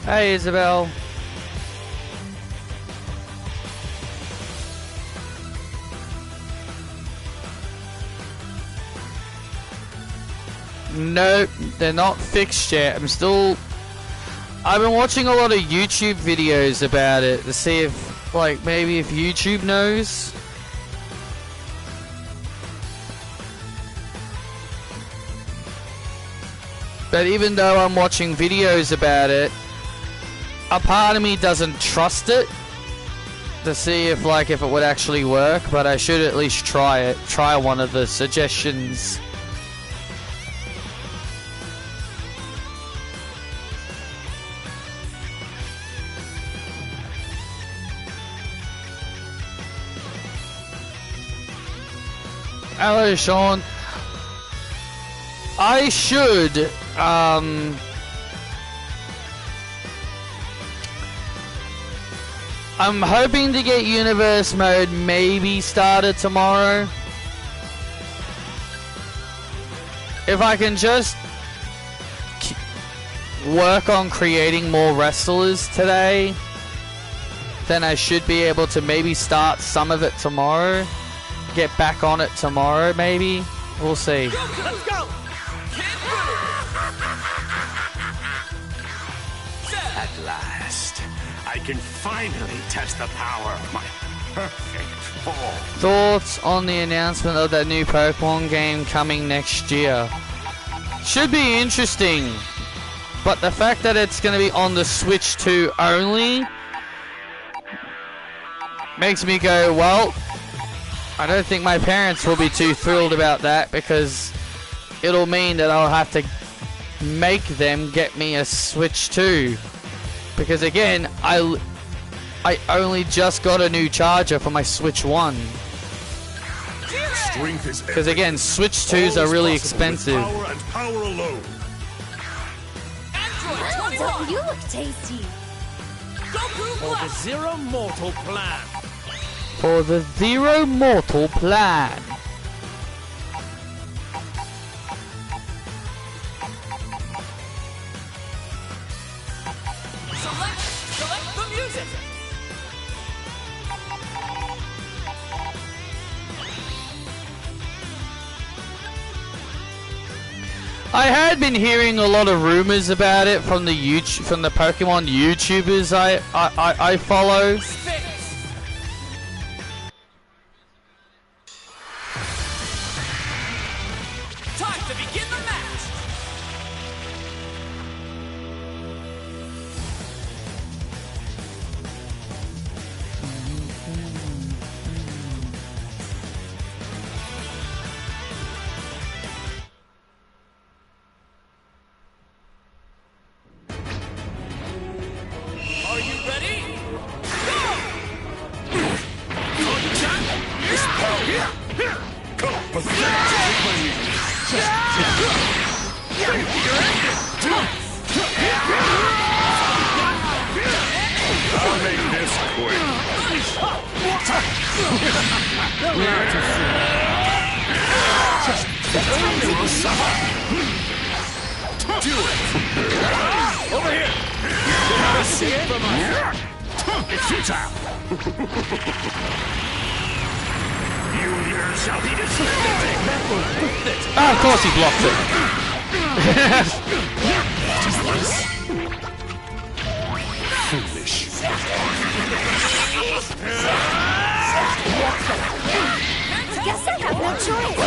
Hey, Isabel. No, they're not fixed yet. I've been watching a lot of YouTube videos about it to see if, like, maybe if YouTube knows. But even though I'm watching videos about it, a part of me doesn't trust it to see if, like, if it would actually work. But I should at least try it. Try one of the suggestions. Hello, Sean. I should, I'm hoping to get Universe Mode maybe started tomorrow. If I can just work on creating more wrestlers today, then I should be able to maybe start some of it tomorrow. Get back on it tomorrow, maybe. We'll see. Let's go! At last, I can finally test the power of my perfect form. Thoughts on the announcement of that new Pokemon game coming next year? Should be interesting, but the fact that it's going to be on the Switch 2 only makes me go, well, I don't think my parents will be too thrilled about that, because it'll mean that I'll have to make them get me a Switch 2. Because again, I only just got a new charger for my Switch 1. Because again, Switch 2s are really expensive. Power and power alone. Don't you look tasty? For the Zero Mortal Plan. For the Zero Mortal Plan. Select the music. I had been hearing a lot of rumors about it from the Pokemon YouTubers I follow. Time to begin the match. Are you ready? Go! This power here. Go, I'll make this quick. Do it. Over here. See it from us. It's futile. You here shall be destroyed. Ah, of course he blocked it. Foolish. Guess I have no choice.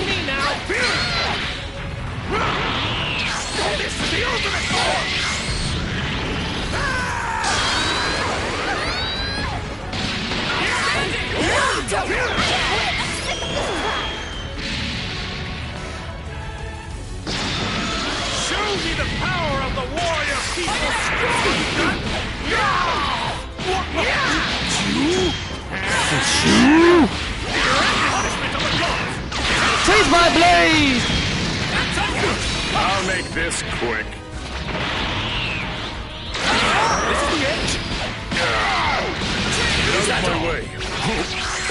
Me now. This is the ultimate form. Show me the power of the warrior people. Seize my blade! I'll make this quick. This is the edge. Don't my way.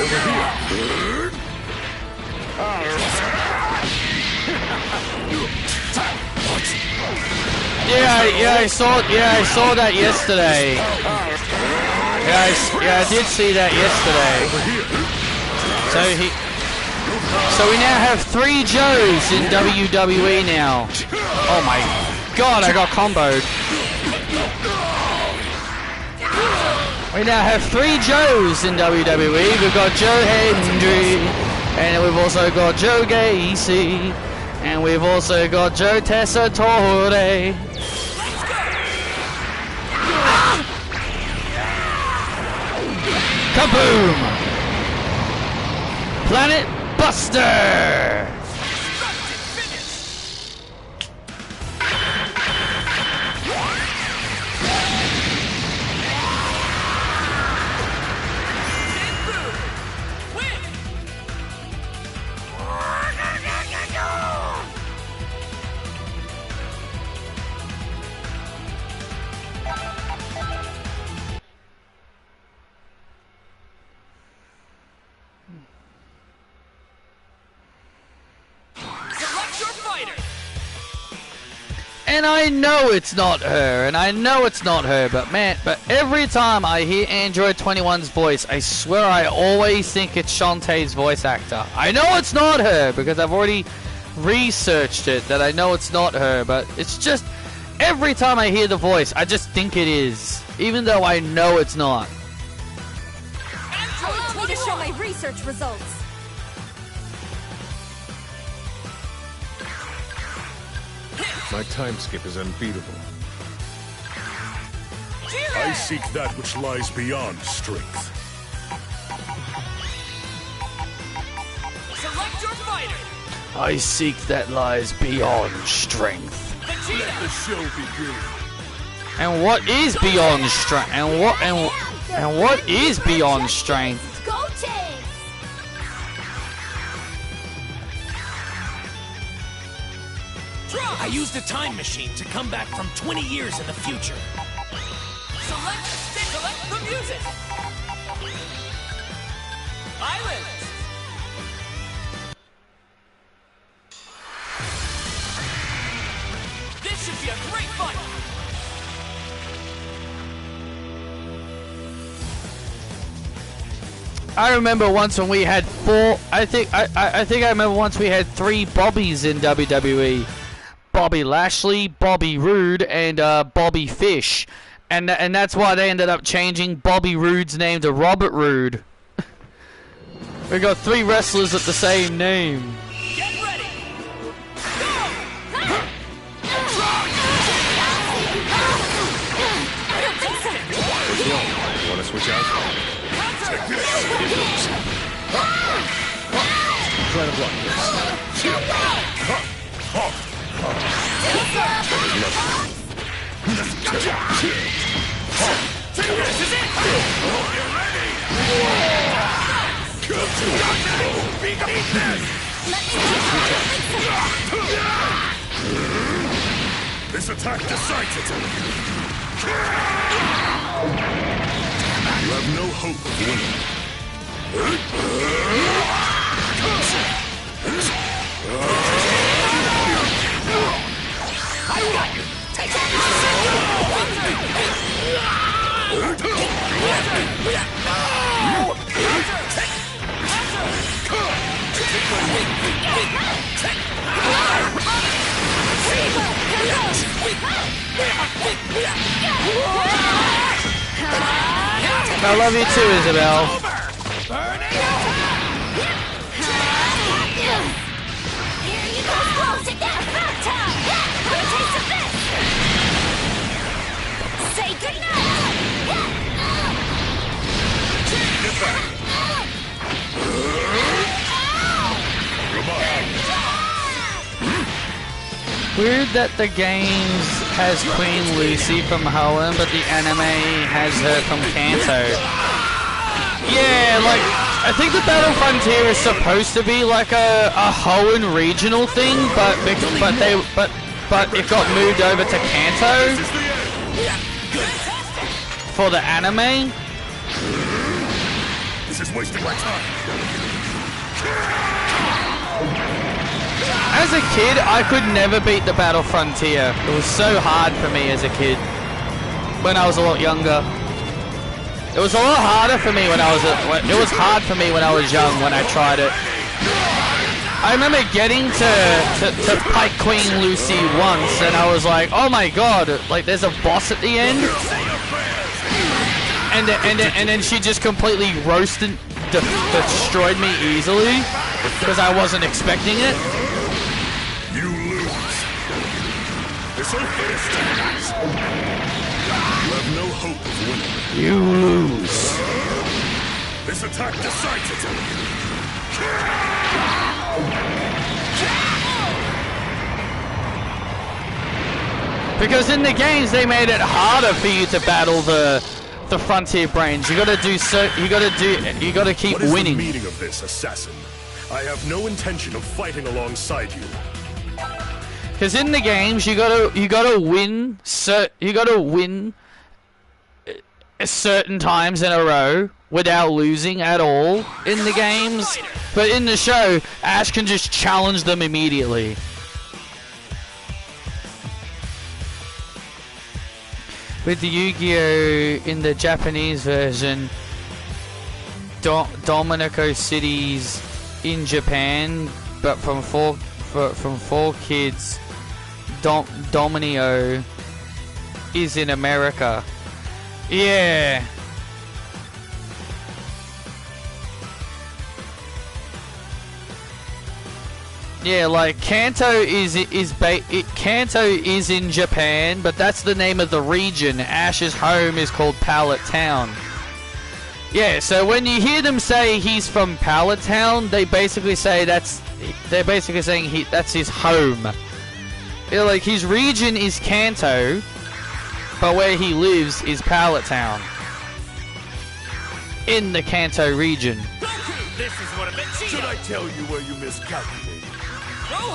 Over here. Yeah, I saw that yesterday. Yeah, I did see that yesterday. So we now have 3 Joes in WWE now. Oh my god, I got comboed. We now have 3 Joes in WWE. We've got Joe Hendry, and we've also got Joe Gacy, and we've also got Joe Tessitore. Kaboom! Planet Buster! And I know it's not her, but man, every time I hear Android 21's voice, I swear I always think it's Shantae's voice actor. I know it's not her, because I've already researched it, that I know it's not her, but it's just, every time I hear the voice, I just think it is, even though I know it's not. Allow me to show my research results. My time skip is unbeatable. I seek that which lies beyond strength. Select your fighter. I seek that lies beyond strength. Let the show begin. And what is beyond strength? And what is beyond strength? Go Chase! I used a time machine to come back from 20 years in the future. Select the music. Islands. This should be a great fight. I remember once when we had 4. I think I remember once we had 3 Bobbies in WWE. Bobby Lashley, Bobby Roode, and Bobby Fish, and that's why they ended up changing Bobby Roode's name to Robert Roode. We got 3 wrestlers with the same name. Get ready. What's wrong? You want to switch out? Take this. Try to block this. This attack decides it. You have no hope of winning. I got you. Take that. I love you too, Isabel. Here you go, take that back time! Have a taste of this! Say goodnight! Get back. Weird that the games has Queen Lucy from Hoenn, but the anime has her from Kanto. Yeah, like, I think the Battle Frontier is supposed to be like a Hoenn regional thing, but it got moved over to Kanto for the anime. This is wasting my time. As a kid, I could never beat the Battle Frontier. It was so hard for me as a kid. When I was a lot younger. It was a lot harder for me when I was it was hard for me when I was young when I tried it. I remember getting to fight Queen Lucy once and I was like, oh my god, like there's a boss at the end? And then she just completely roasted, destroyed me easily because I wasn't expecting it. You lose. This unfair stance. You have no hope of winning. You lose. This attack decides it. Because in the games they made it harder for you to battle the Frontier Brains. You gotta keep What is winning. the meaning of this, assassin? I have no intention of fighting alongside you. Because in the games you gotta win certain times in a row without losing at all in the games. But in the show, Ash can just challenge them immediately. With the Yu-Gi-Oh! In the Japanese version, Dominico City's in Japan, but from four kids, Dominio is in America. Yeah. Yeah, like Kanto is in Japan, but that's the name of the region. Ash's home is called Pallet Town. Yeah, so when you hear them say he's from Pallet Town, they basically say that's his home. Yeah, like his region is Kanto, but where he lives is Pallet Town. In the Kanto region. This is what a bit Should I tell you where you miscalculated?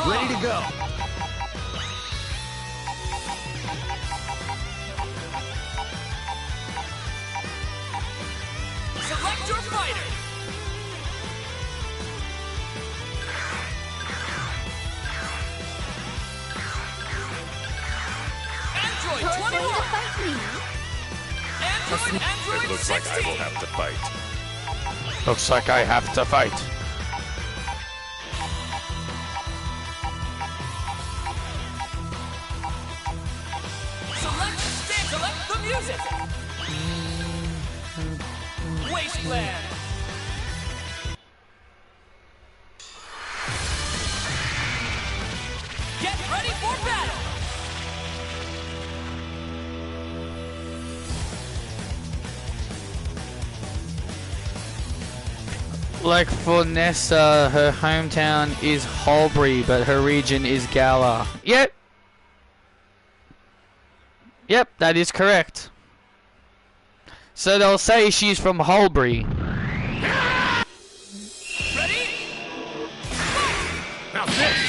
Ready to go. Select your fighter. Android 21. Android It looks like I 16. will have to fight. Looks like I have to fight. Select the music. Wasteland. Get ready for battle. Like for Nessa, her hometown is Holbury, but her region is Gala. Yep. Yep, that is correct. So they'll say she's from Holbury. Ready? Now this!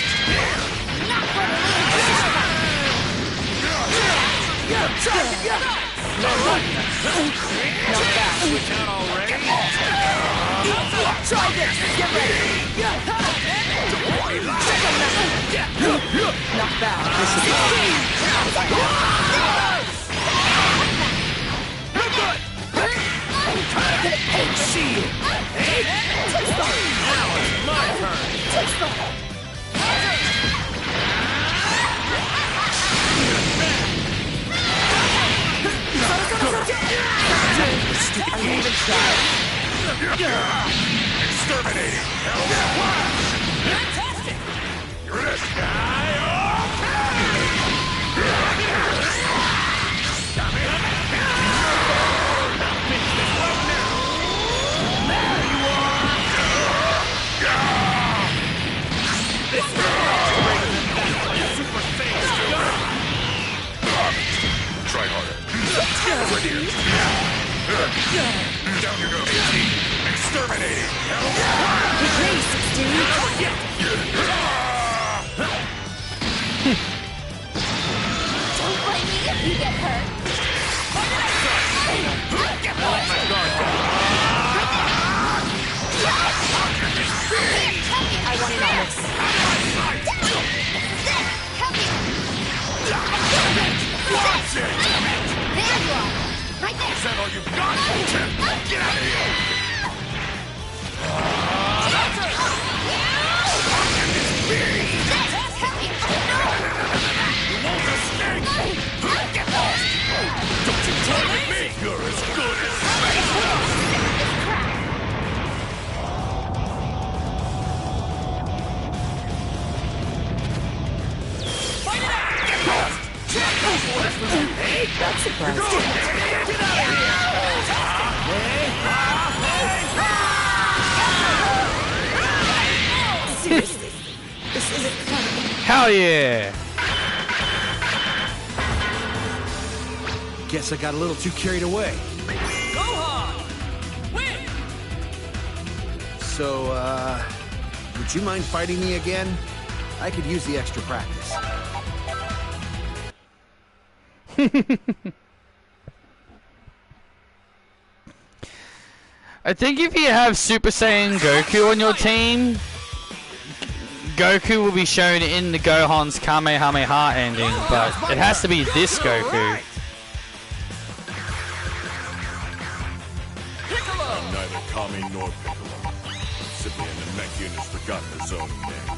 Try this! Get ready! Knock back! Exterminating! Fantastic. You're this guy! Try harder. Down you go. Exterminating. Okay, 16. Don't blame me if you get hurt. all you've got? Get out of here! You won't escape! Get lost! Don't you try with me! You're as good as fight it out! Get lost! Hey, that's surprising. Get out of here! Seriously, this isn't funny. Hell yeah! Guess I got a little too carried away. So, would you mind fighting me again? I could use the extra practice. I think if you have Super Saiyan Goku on your team, Goku will be shown in the Gohan's Kamehameha ending, but it has to be this Goku. I'm neither Kami nor Piccolo. Simply an Namekian who's forgotten his own name.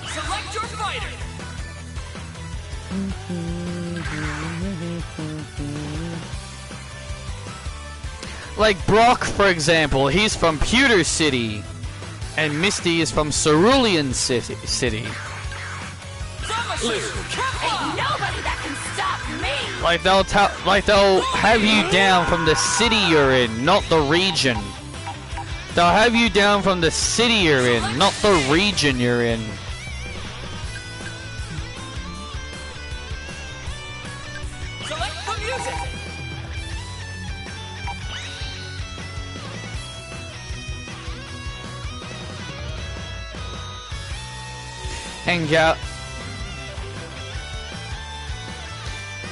Select your fighter. Like Brock, for example, he's from Pewter City, and Misty is from Cerulean City. Ain't nobody that can stop me! Like they'll have you down from the city you're in, not the region. They'll have you down from the city you're in, not the region you're in. Select the music.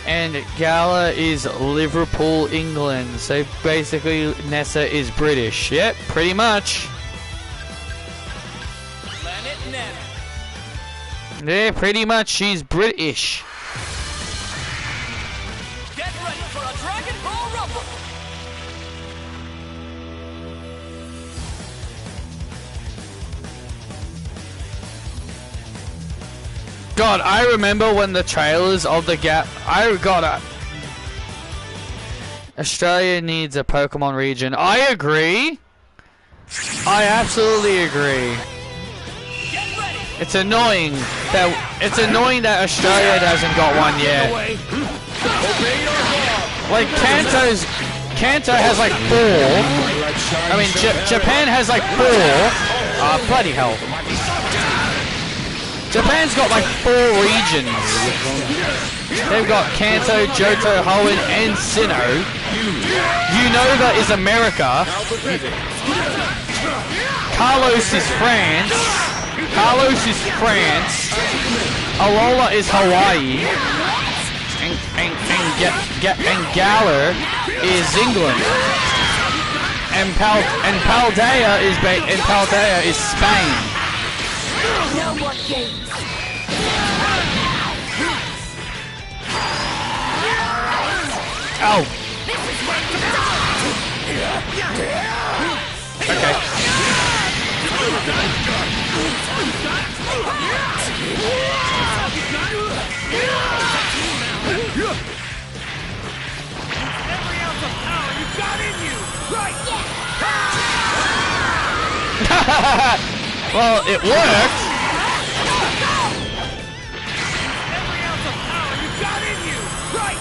And Gala is Liverpool, England. So basically, Nessa is British. Yep, pretty much. Planet Neb. Yeah, pretty much. She's British. Get ready for a Dragon Ball Rumble. God, I remember when the trailers of the Gap. Australia needs a Pokemon region. I agree. I absolutely agree. Get ready. It's annoying that Australia hasn't got one yet. Like Kanto has like 4. I mean, Japan has like 4. Bloody hell. Japan's got like 4 regions. They've got Kanto, Johto, Hoenn, and Sinnoh. Unova is America. Carlos is France. Alola is Hawaii. And Galar is England. And Paldea is Spain. No more games! Oh. This is where you die! Okay. Every ounce of power you've got in you. Right. Well, it worked. Every ounce of power you've got in you. Right.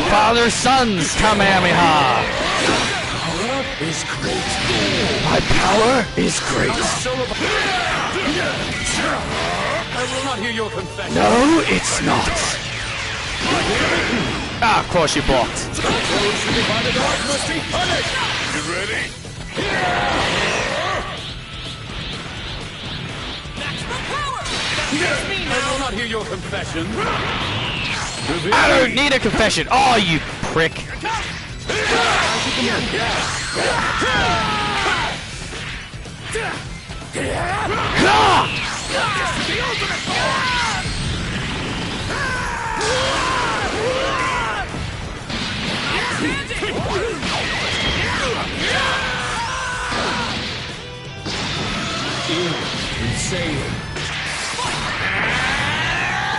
Father Son's Kamehameha. My power is great. I will not hear your confession. No, it's not. Ah, of course you blocked. You ready? Maximum power. That's me I now. will not hear your confession. I don't need a confession. Oh, you prick. Insane.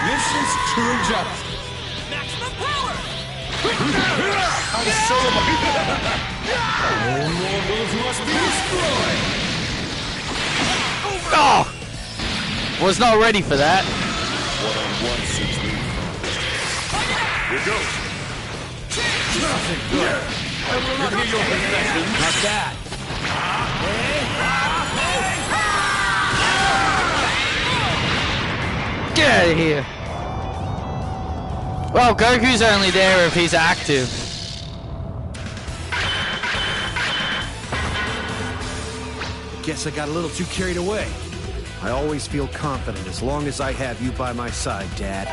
This is true justice. Maximum power! I'm so all mortals must be destroyed. Oh! Was not ready for that. One-on-one suits me. Here goes. Nothing good. I will not get your possession. Not that. Get out of here. Well, Goku's only there if he's active. Guess I got a little too carried away. I always feel confident as long as I have you by my side, Dad.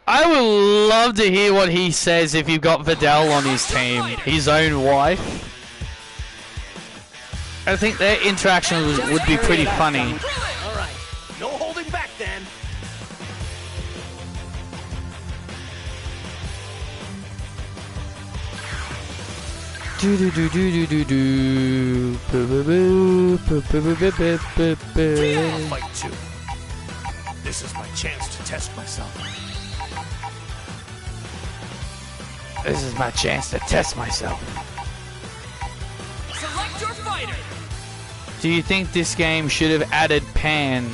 I would love to hear what he says if you've got Videl on his team, his own wife. I think their interaction would be pretty funny. All right, no holding back then. Do do do do do do do. Fight two. This is my chance to test myself. This is my chance to test myself. Select your fighter. Do you think this game should have added Pan?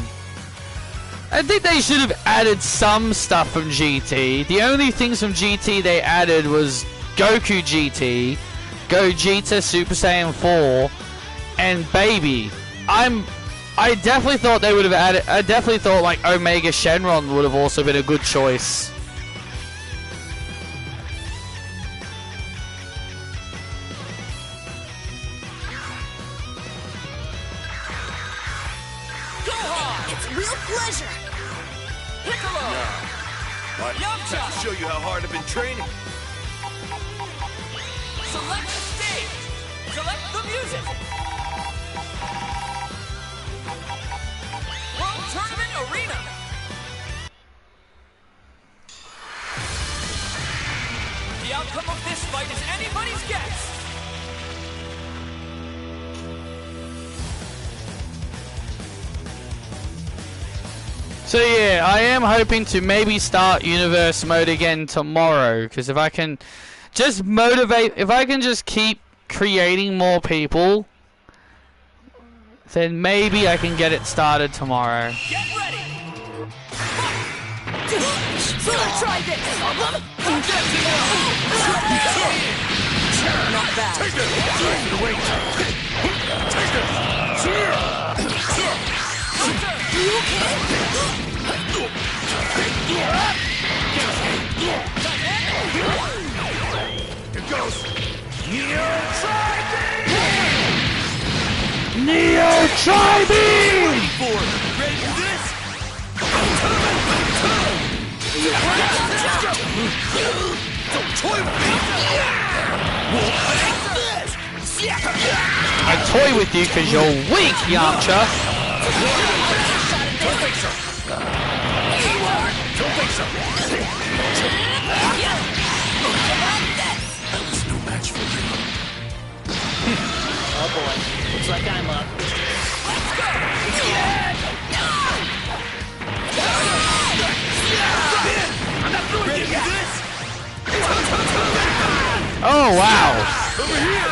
I think they should have added some stuff from GT. The only things from GT they added was Goku GT, Gogeta Super Saiyan 4, and Baby. I definitely thought they would have added. I definitely thought like Omega Shenron would have also been a good choice. It's a real pleasure. Piccolo. But Yum to Chop. show you how hard I've been training. Select the stage. Select the music. World Tournament Arena. The outcome of this fight is anybody's guess. So yeah, I am hoping to maybe start universe mode again tomorrow, because if I can just motivate, if I can just keep creating more people, then maybe I can get it started tomorrow. Get ready. Try this. Not bad. Take this! Wait! Take this! You okay? Here goes! Neo Neo Tri-Beam! Ready for this? Don't toy with me! I toy with you because you're weak, Yamcha. Don't think so! I was no match for you. Oh boy, looks like I'm up. I'm not through with you yet. Oh wow! Over here!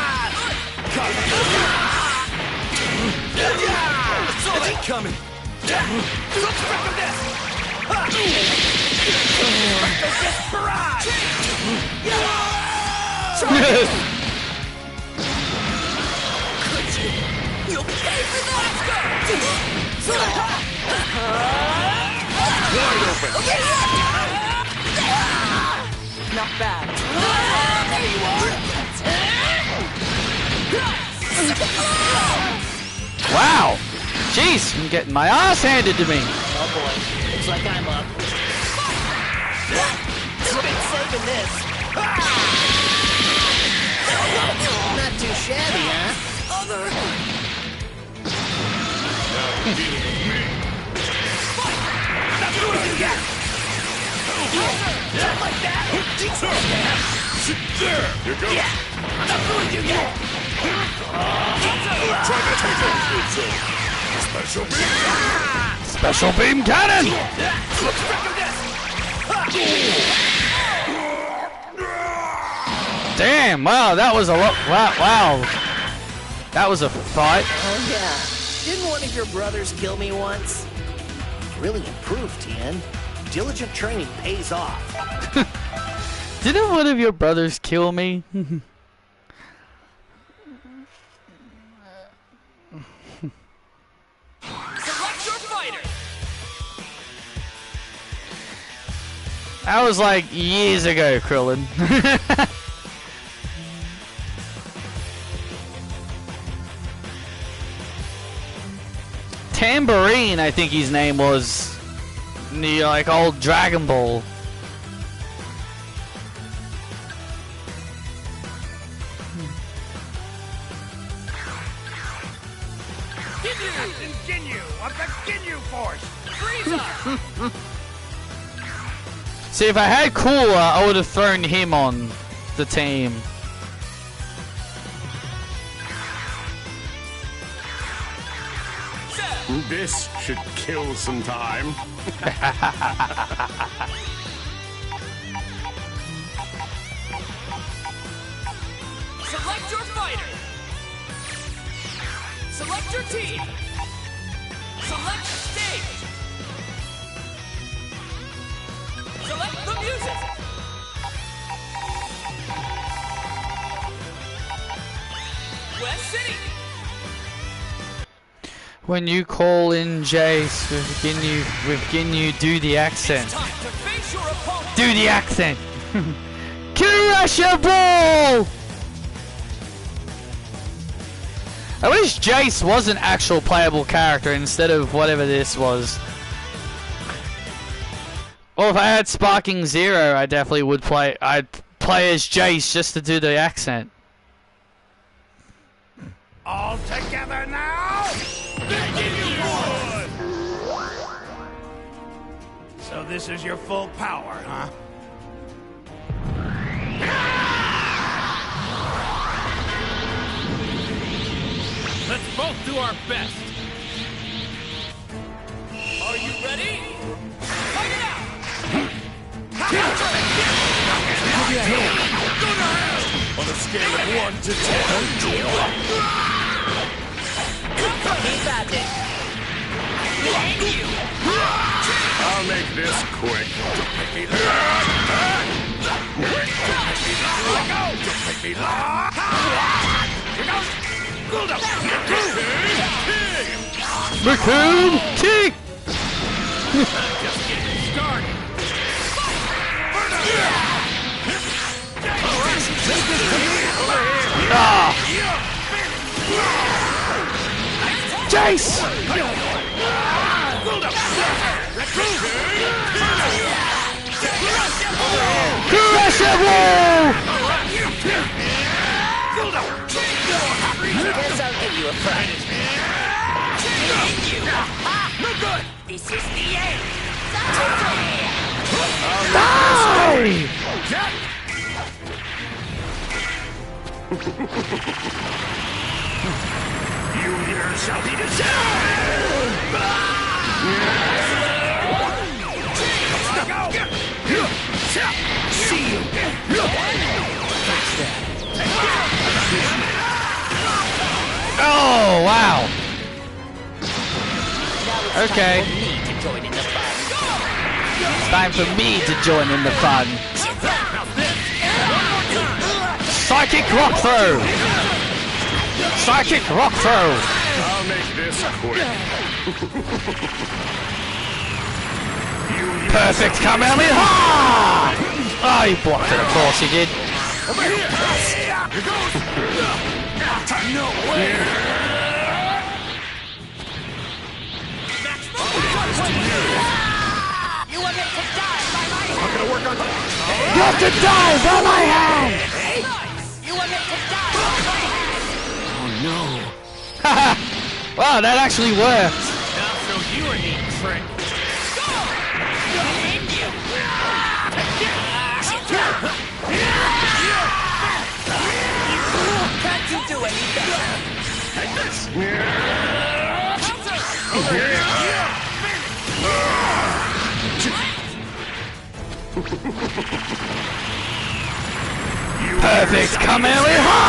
Saw that coming! Spectrum this! Barrage! You pay for that? Wide open! Not bad. There you are. Wow! Jeez, I'm getting my ass handed to me. Oh boy. Looks like I'm up. Been saving this. Not too shabby, huh? Not like that. There you go. Not what you get. Try to take it. Special beam. Special beam cannon! Damn! Wow, that was a lot. Wow. That was a fight. Oh yeah. Didn't one of your brothers kill me once? Really improved, Tien. Diligent training pays off. Didn't one of your brothers kill me? Select your fighter. That was like years ago, Krillin. Tambourine, I think his name was. In the like old Dragon Ball. Ginyu of the Ginyu Force. Frieza. See, if I had Cooler, I would have thrown him on the team. This should kill some time. Select your fighter. Select your team. Select stage. Select the music. West City. When you call in Jace with Ginyu, do the accent. Time to face your opponent. Do the accent. Kurasha Ball! I wish Jace was an actual playable character instead of whatever this was. Well, if I had Sparking Zero, I definitely would play. I'd play as Jace just to do the accent. All together now. So this is your full power, huh? Let's both do our best. Are you ready? Fight it out. On a scale of 1 to 10. Keep at it. I'll make this quick. Raccoon kick! Just getting started. Ah! Jace! Kurashabu! Guess I'll give you a fight. This is the end. Die! You here shall be See you. Oh, wow. Okay. It's time for me to join in the fun. Psychic rock throw! Psychic rock throw! I'll make this quick. Perfect Kamehameha! Oh, he blocked it, of course he did. meant to die by my hand. I'm gonna work on that. You have to die by my hand! Nice! You were meant to die by my hand. Oh no. Wow, that actually worked. Now show you a neat trick. Can't you do any better? Perfect Kamehameha!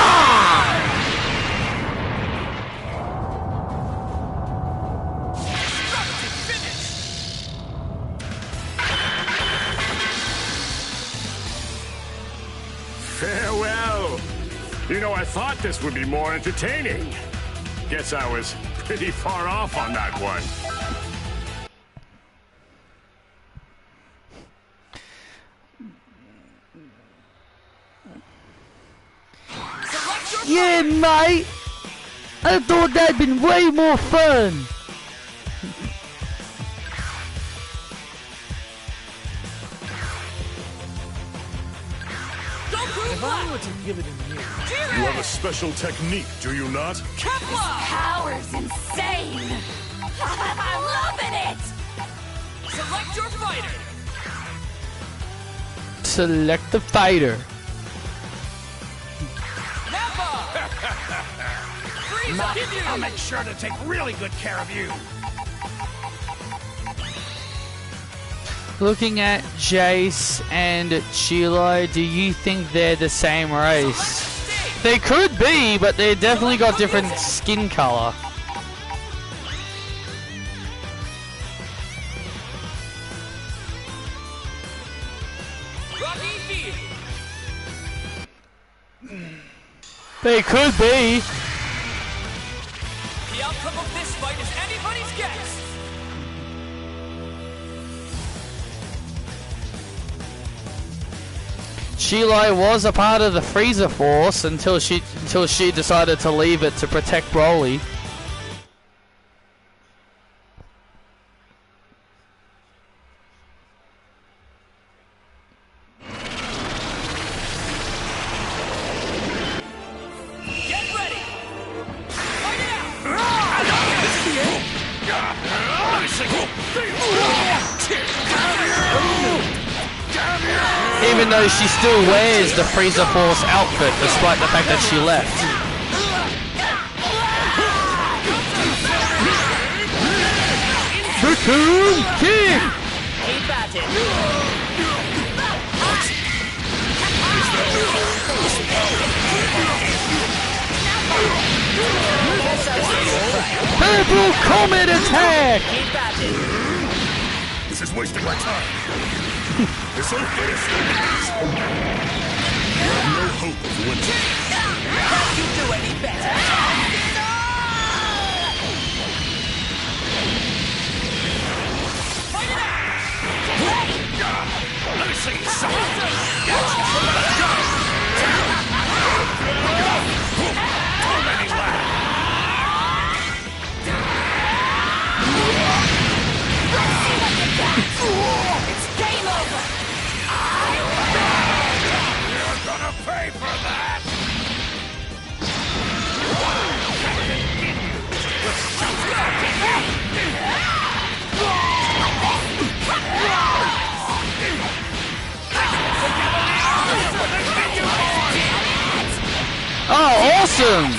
Farewell. You know, I thought this would be more entertaining. Guess I was pretty far off on that one. Yeah, mate! I thought that'd been way more fun! If I were to give it a year. You have a special technique, do you not? Power's insane. I'm loving it. Select your fighter. Select the fighter. I'll make sure to take really good care of you. Looking at Jace and Chilo, do you think they're the same race? They could be, but they definitely got different skin color. They could be. The outcome of this fight is anybody's guess. Chilo was a part of the Freezer Force until she decided to leave it to protect Broly. Get ready. Fight it out. Even though she still wears the Freezer Force outfit despite the fact that she left. Cocoon kick! Keep at it. Purple Comet attack! Keep at it. This is wasting my time. This ain't finished. You have no hope of winning. Can't you do any better? Let me see something. It's game over. You're gonna pay for that. Oh, awesome!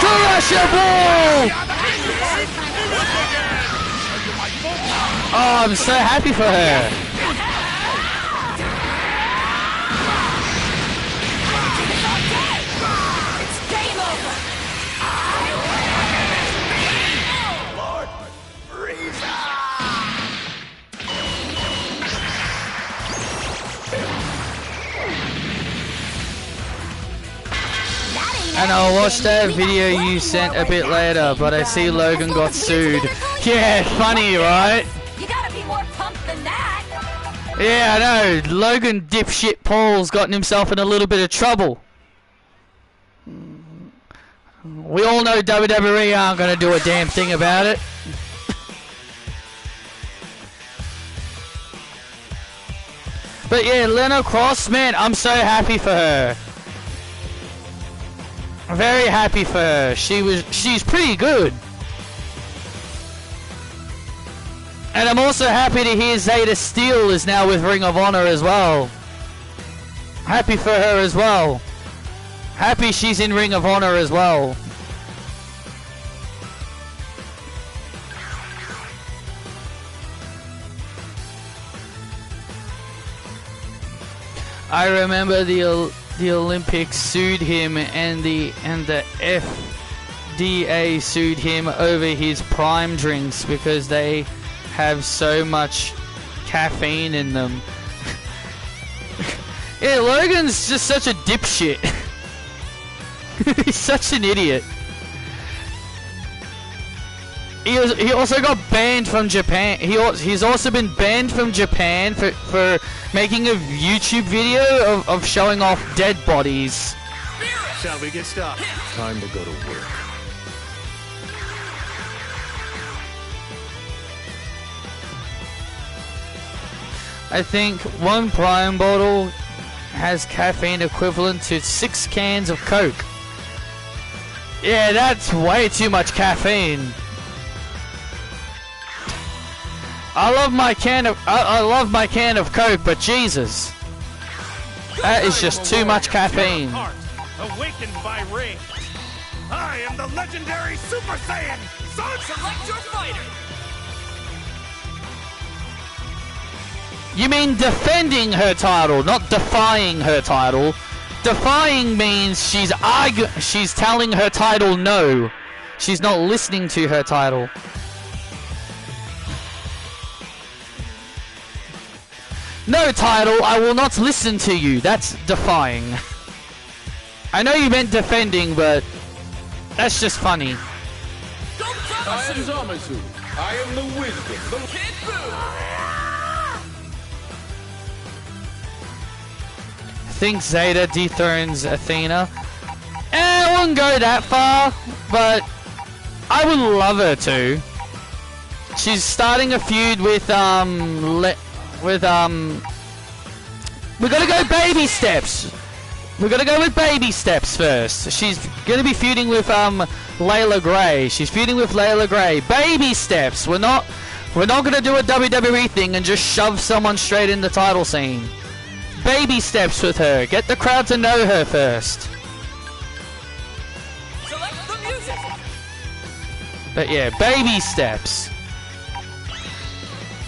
Crushable! Oh, I'm so happy for her. It's game over. And I'll watch that video you sent a bit later, but I see Logan got sued. Yeah, funny, right? You gotta be more pumped than that. Yeah, I know. Logan dipshit Paul's gotten himself in a little bit of trouble. We all know WWE aren't going to do a damn thing about it. But yeah, Lena Cross, man, I'm so happy for her. Very happy for her. She's pretty good. And I'm also happy to hear Zeta Steel is now with Ring of Honor as well. Happy for her as well. Happy she's in Ring of Honor as well. I remember the Olympics sued him and the FDA sued him over his Prime drinks because they have so much caffeine in them. Yeah, Logan's just such a dipshit. He's such an idiot. He also got banned from Japan. He's also been banned from Japan for making a YouTube video of showing off dead bodies. Shall we get started? Time to go to work. I think one Prime bottle has caffeine equivalent to 6 cans of Coke. Yeah, that's way too much caffeine. I love my can of Coke, but Jesus, that is just too much caffeine. Awakened by rage. I am the legendary Super Saiyan. Select your fighter. You mean defending her title, not defying her title. Defying means she's telling her title no. She's not listening to her title. No title, I will not listen to you. That's defying. I know you meant defending, but that's just funny. I am Zamasu. I am the wisdom. Kid Buu. I think Zeta dethrones Athena. I wouldn't go that far, but I would love her to. She's starting a feud with we gotta go baby steps. We gotta go with baby steps first. She's gonna be feuding with Layla Gray. She's feuding with Layla Gray. Baby steps. We're not gonna do a WWE thing and just shove someone straight in the title scene. Baby steps with her. Get the crowd to know her first. Select the music. But yeah, baby steps.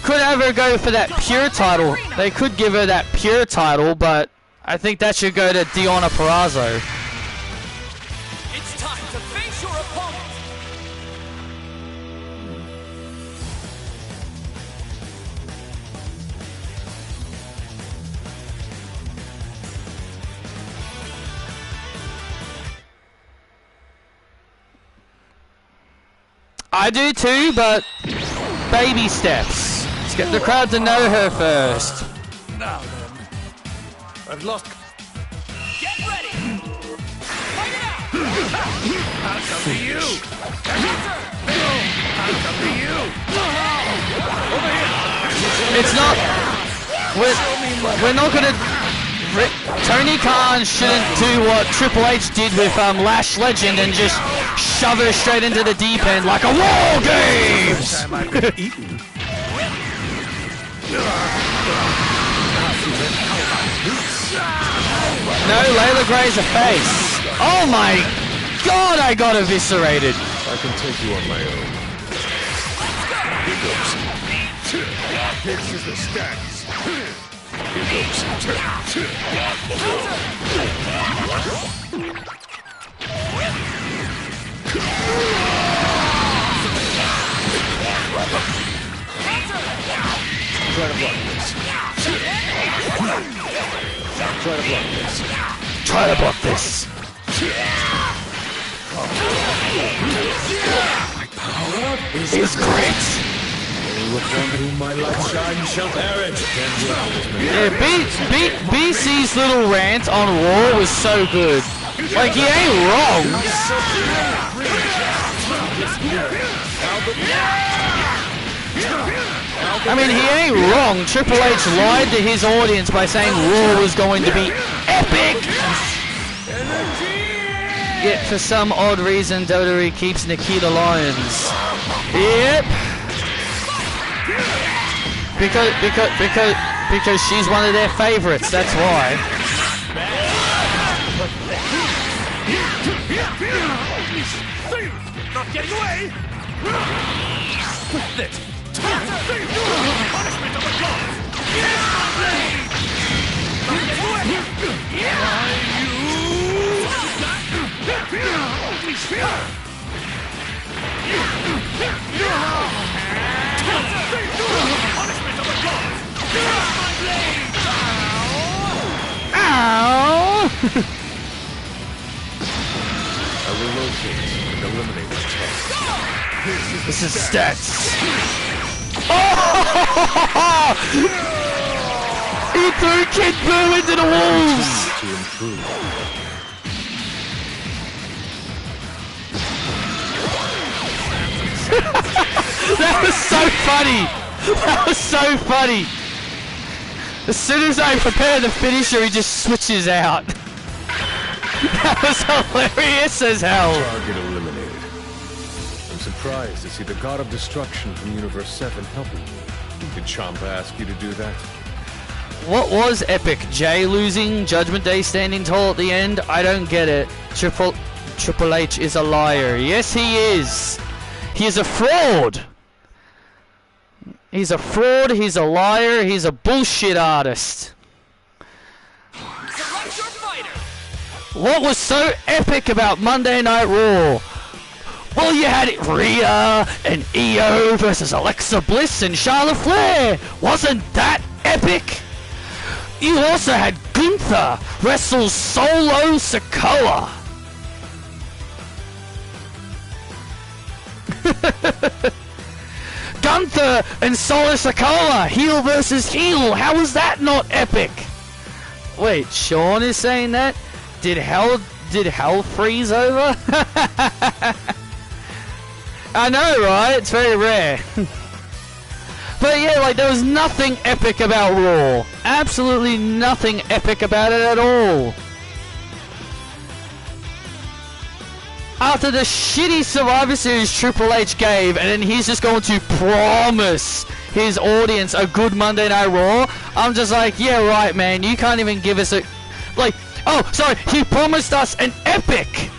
Could have her go for that pure title. They could give her that pure title, but I think that should go to Deonna Purrazzo. It's time to face your opponent. I do too, but baby steps. Let's get the crowd to know her first. Now then. I've lost. Get ready. Fight it out. I'll come to you. I'll come to you. Over here. It's not. We're not gonna. Tony Khan shouldn't do what Triple H did with Lash Legend and just shove her straight into the deep end like a War Games. Time I've been eaten. No, Layla Gray's a face. Oh my God, I got eviscerated. I can take you on my own. Here goes. This is the stats. Here goes. Try to block this. Try to block this. Try to block this. My power It's great. look on whom my light shine shall perish. Yeah, BC's little rant on Raw was so good. Like, he ain't wrong. I mean, he ain't wrong. Triple H lied to his audience by saying Raw was going to be epic. Yet for some odd reason, WWE keeps Nikita Lyons. Yep. Because she's one of their favorites. That's why. Not getting away! With it! Punishment of the gods! Not getting away! Punishment of the gods! Ow! I will locate and eliminate the test. This is stats. Oh! He threw Kid Boo into the wolves. To improve. That was so funny. That was so funny. As soon as I prepare the finisher, he just switches out. That was hilarious as hell. Target eliminated. I'm surprised to see the God of Destruction from Universe 7 helping me. Did Ciampa ask you to do that? What was epic? Jay losing, Judgment Day standing tall at the end? I don't get it. Triple H is a liar. Yes, he is. He is a fraud. He's a fraud, he's a liar, he's a bullshit artist. Select your fighter. What was so epic about Monday Night Raw? Well, you had Rhea and Io versus Alexa Bliss and Charlotte Flair. Wasn't that epic? You also had Gunther wrestle Solo Sikoa. Gunther and Solo Sikoa, heel versus heel. How was that not epic? Wait, Sean is saying that? Did hell freeze over? I know, right? It's very rare. But yeah, like, there was nothing epic about Raw. Absolutely nothing epic about it at all. After the shitty Survivor Series Triple H gave, and then he's just going to promise his audience a good Monday Night Raw, I'm just like, yeah, right, man, you can't even give us a... Like, oh, sorry, he promised us an epic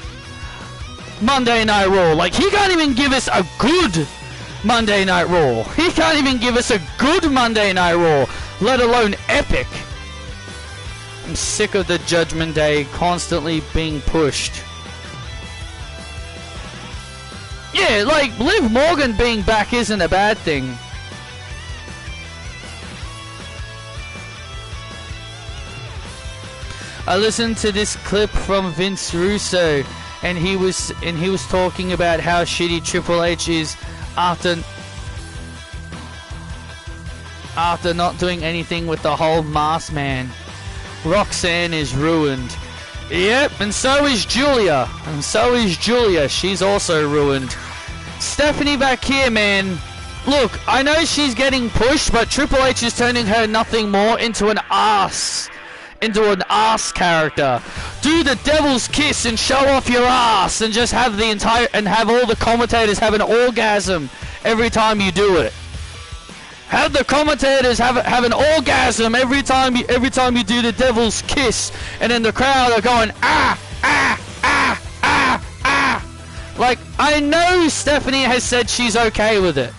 Monday Night Raw. Like, he can't even give us a good Monday Night Raw. He can't even give us a good Monday Night Raw, let alone epic. I'm sick of the Judgment Day constantly being pushed. Yeah, like, Liv Morgan being back isn't a bad thing. I listened to this clip from Vince Russo, and he was talking about how shitty Triple H is after not doing anything with the whole Masked Man. Roxanne is ruined. Yep, and so is Julia. She's also ruined. Stephanie back here, man. Look, I know she's getting pushed, but Triple H is turning her nothing more into an ass. Into an ass character. Do the devil's kiss and show off your ass and just have have all the commentators have an orgasm every time you do it. Have the commentators have an orgasm every time you do the devil's kiss, and then the crowd are going ah ah ah ah ah. Like, I know Stephanie has said she's okay with it.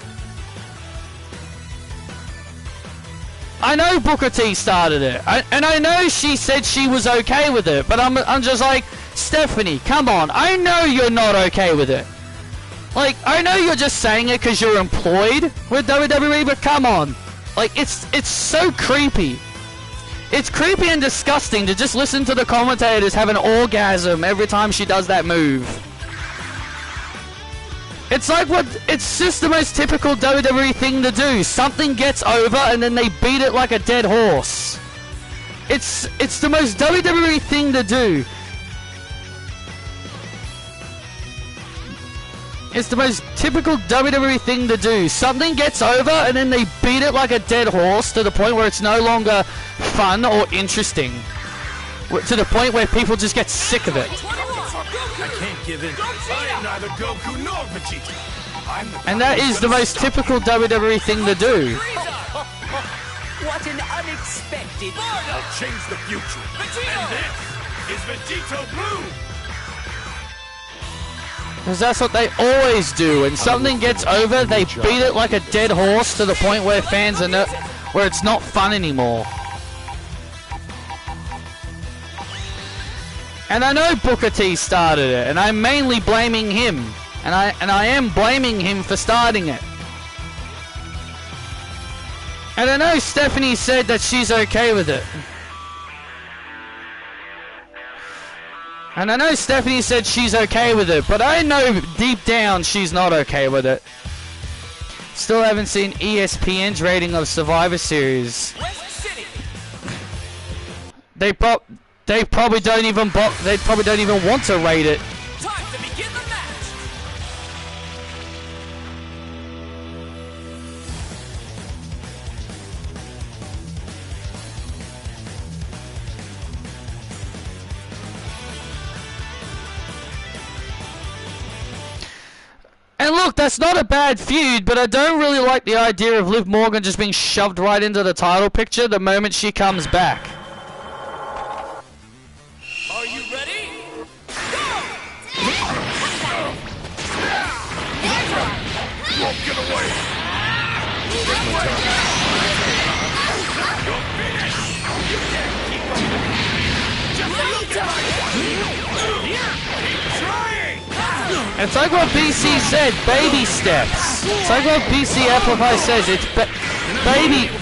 I know Booker T started it, and I know she said she was okay with it, but I'm just like, Stephanie, come on, I know you're not okay with it. Like, I know you're just saying it because you're employed with WWE, but come on. Like, it's so creepy. It's creepy and disgusting to just listen to the commentators have an orgasm every time she does that move. It's just the most typical WWE thing to do. Something gets over and then they beat it like a dead horse. It's the most WWE thing to do. It's the most typical WWE thing to do. Something gets over and then they beat it like a dead horse to the point where it's no longer fun or interesting. To the point where people just get sick of it. I can't give in. I am neither Goku nor Vegeta. And that is the most typical WWE thing to do. What an unexpected. I'll change the future. And this is Vegito Blue. Because that's what they always do. When something gets over, they beat it like a dead horse to the point where fans are where it's not fun anymore. And I know Booker T started it, and I'm mainly blaming him. And I am blaming him for starting it. And I know Stephanie said that she's okay with it. And I know Stephanie said she's okay with it, but I know deep down she's not okay with it. Still haven't seen ESPN's rating of Survivor Series. They probably don't even want to rate it. Time to begin the match. And look, that's not a bad feud, but I don't really like the idea of Liv Morgan just being shoved right into the title picture the moment she comes back. Are you ready? You won't get away. You're finished. You can't keep up. Just look at Keep trying. It's like what BC said, baby steps. It's like what BC Amplify says, it's baby.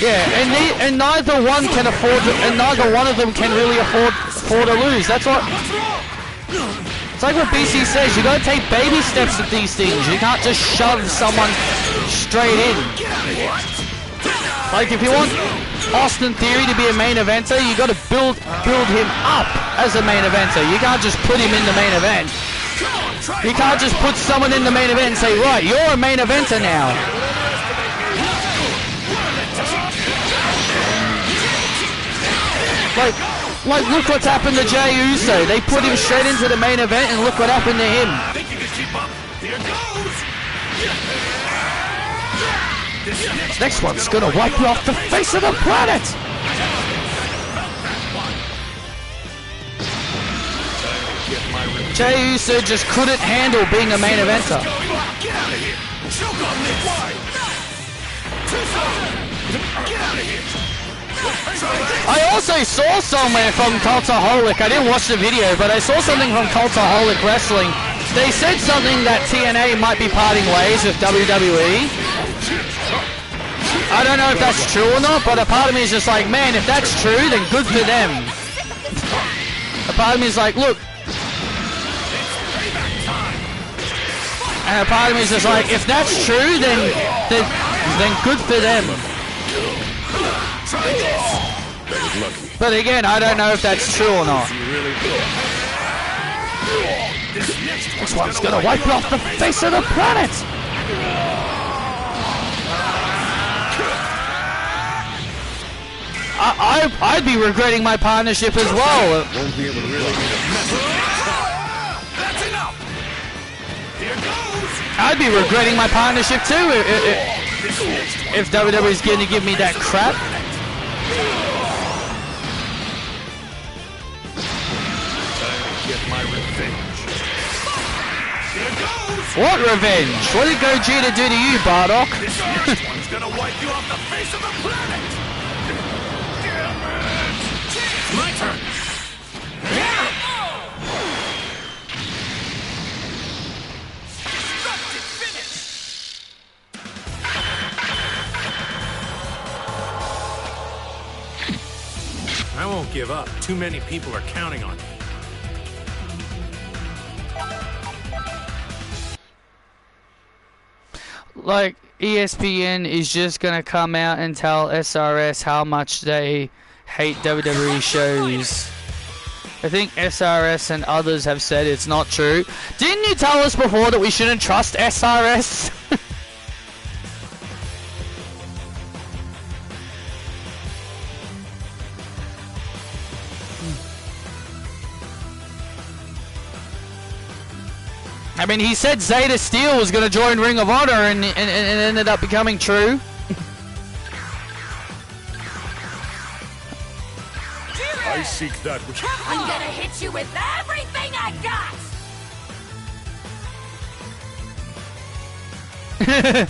Yeah, and neither one can afford to, and neither one of them can really afford to lose. That's what. It's like what BC says, you gotta take baby steps with these things. You can't just shove someone straight in. Like if you want Austin Theory to be a main eventer, you gotta build him up as a main eventer. You can't just put him in the main event. You can't just put someone in the main event and say, right, you're a main eventer now. Like, look what's happened to Jey Uso. They put him straight into the main event, and look what happened to him. Think you can keep up? Here goes. This next one's gonna wipe you off the face of the planet. Jey Uso just couldn't handle being a main eventer. Get out of here. Choke on this. Get out of here. I also saw somewhere from Cultaholic, I didn't watch the video, but I saw something from Cultaholic Wrestling. They said something that TNA might be parting ways with WWE. I don't know if that's true or not, but a part of me is just like, man, if that's true, then good for them. A part of me is like, look. And a part of me is just like, if that's true, then good for them. But again, I don't know if that's true or not. This one's gonna wipe you off the face of the planet! I'd be regretting my partnership as well. Won't be able to really That's enough. Here goes. I'd be regretting my partnership too if WWE's going to give me that crap. Get my revenge. Here goes. What revenge? What did Gogeta do to you, Bardock? This next one's gonna wipe you off the face of the planet. Damn it! My turn. I won't give up. Too many people are counting on me. Like, ESPN is just gonna come out and tell SRS how much they hate WWE shows. I think SRS and others have said it's not true. Didn't you tell us before that we shouldn't trust SRS? I mean, he said Zeta Steel was going to join Ring of Honor and it ended up becoming true. I seek that which... I'm gonna hit you with everything I got!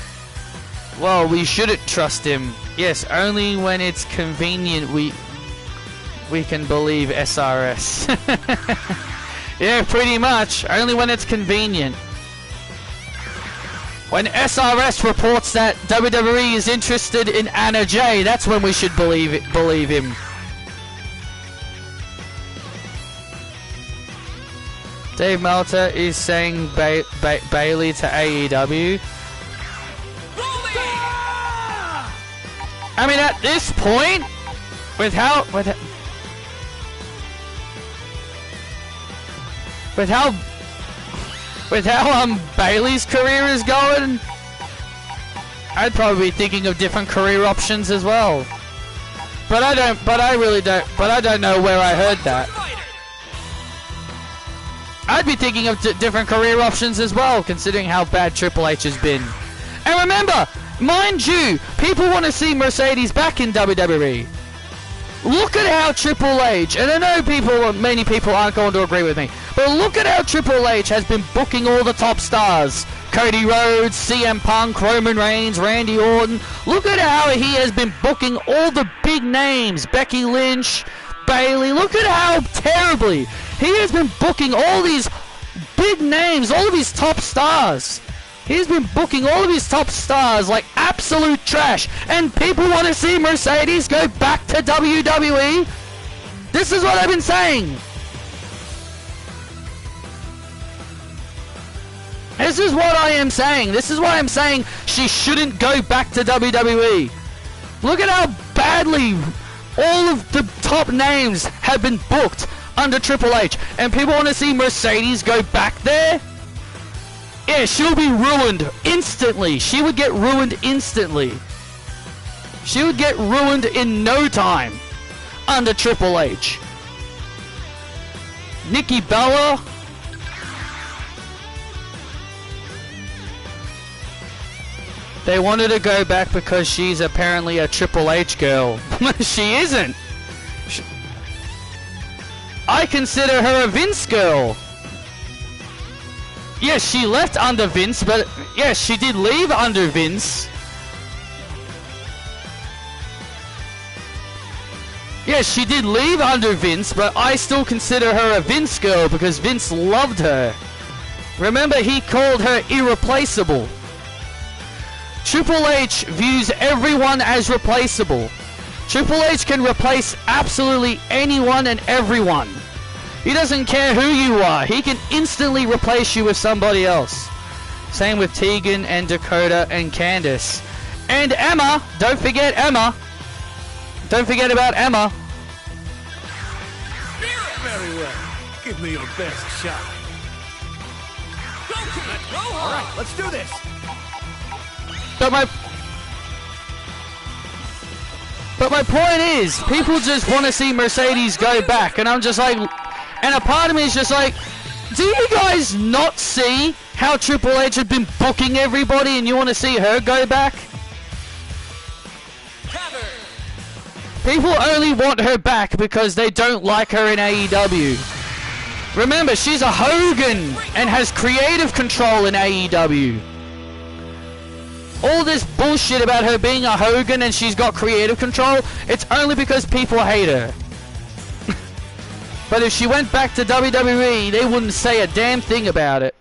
Well, we shouldn't trust him. Yes, only when it's convenient we can believe SRS. Yeah, pretty much. Only when it's convenient. When SRS reports that WWE is interested in Anna Jay, that's when we should believe him. Dave Meltzer is saying Bailey to AEW. I mean, at this point, with how Bailey's career is going, I'd probably be thinking of different career options as well. But I don't know where I heard that. I'd be thinking of different career options as well, considering how bad Triple H has been. And remember, mind you, people want to see Mercedes back in WWE. Look at how Triple H, and I know many people aren't going to agree with me, but look at how Triple H has been booking all the top stars. Cody Rhodes, CM Punk, Roman Reigns, Randy Orton. Look at how he has been booking all the big names. Becky Lynch, Bailey. Look at how terribly he has been booking all these big names, all of his top stars. He's been booking all of his top stars like absolute trash. And people want to see Mercedes go back to WWE? This is what I've been saying. This is what I am saying. This is why I'm saying she shouldn't go back to WWE. Look at how badly all of the top names have been booked under Triple H. And people want to see Mercedes go back there? Yeah, she'll be ruined instantly. She would get ruined instantly. She would get ruined in no time under Triple H. Nikki Bella. They wanted to go back because she's apparently a Triple H girl. She isn't. I consider her a Vince girl. Yes, she left under Vince, but yes, she did leave under Vince. Yes, she did leave under Vince, but I still consider her a Vince girl because Vince loved her. Remember, he called her irreplaceable. Triple H views everyone as replaceable. Triple H can replace absolutely anyone and everyone. He doesn't care who you are. He can instantly replace you with somebody else. Same with Tegan and Dakota and Candice. And Emma. Don't forget Emma. Don't forget about Emma. Very well. Give me your best shot. All right, let's do this. But my point is, people just want to see Mercedes go back, and I'm just like, and a part of me is just like, do you guys not see how Triple H had been booking everybody, and you want to see her go back? People only want her back because they don't like her in AEW. Remember, she's a Hogan and has creative control in AEW. All this bullshit about her being a Hogan and she's got creative control, it's only because people hate her. But if she went back to WWE, they wouldn't say a damn thing about it.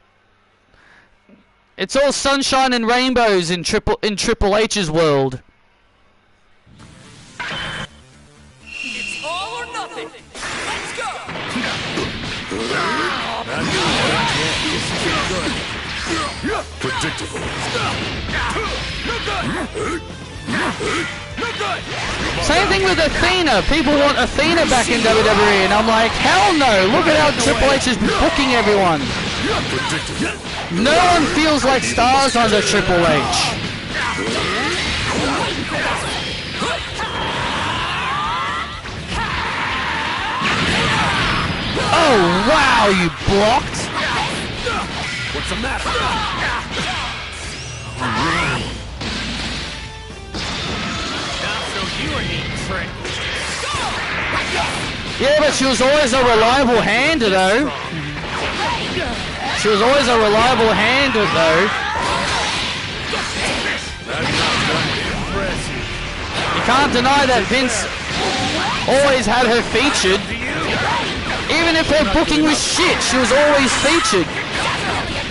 It's all sunshine and rainbows in Triple H's world. It's all or nothing. Let's go. Predictable. good. Same thing with Athena. People want Athena back in WWE, and I'm like, hell no. Look at how Triple H is booking everyone. No one feels like stars under Triple H. Oh, wow, you blocked. What's the matter? Yeah, but she was always a reliable hander, though. She was always a reliable hander, though. You can't deny that Vince always had her featured. Even if her booking was shit, she was always featured.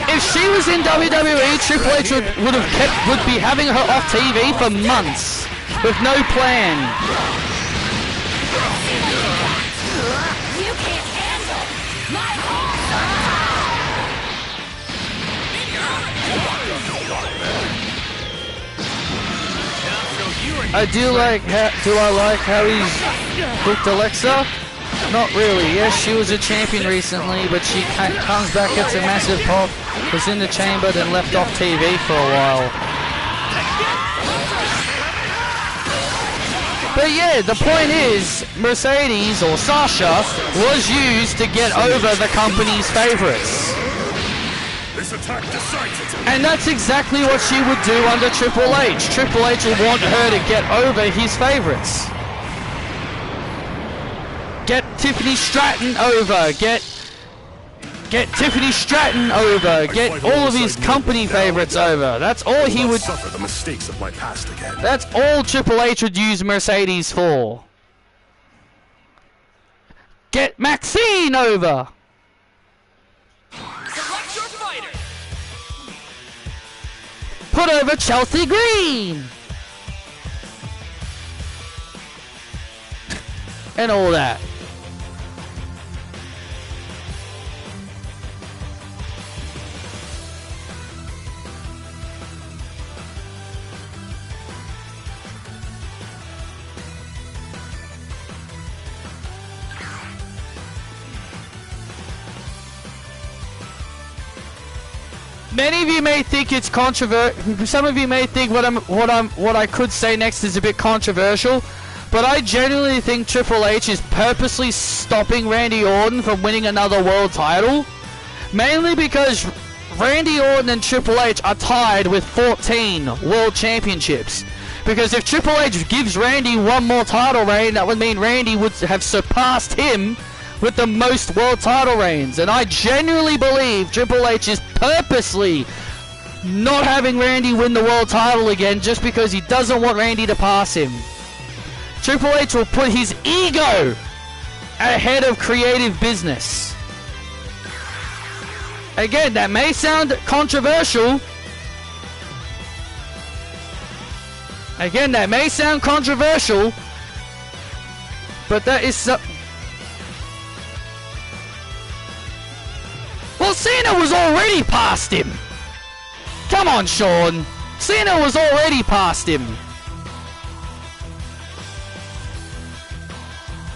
If she was in WWE, Triple H would be having her off TV for months with no plan. You can't handle my I do like how he's booked Alexa? Not really. Yes, she was a champion recently, but she comes back, gets a massive pop, was in the chamber, then left off TV for a while. But yeah, the point is, Mercedes, or Sasha, was used to get over the company's favorites. This attack decides it. And that's exactly what she would do under Triple H. Triple H would want her to get over his favorites. Get Tiffany Stratton over. Get Tiffany Stratton over. Get all of his company favorites over. That's all he would. Suffer the mistakes of my past again. That's all Triple H would use Mercedes for. Get Maxine over. Select your fighter. Put over Chelsea Green. And all that. Many of you may think it's controversial. Some of you may think what I could say next is a bit controversial, but I genuinely think Triple H is purposely stopping Randy Orton from winning another world title, mainly because Randy Orton and Triple H are tied with 14 world championships. Because if Triple H gives Randy one more title reign, that would mean Randy would have surpassed him with the most world title reigns. And I genuinely believe Triple H is purposely not having Randy win the world title again just because he doesn't want Randy to pass him. Triple H will put his ego ahead of creative business. Again, that may sound controversial. Again, that may sound controversial, but that is well, Cena was already past him. Come on, Sean. Cena was already past him.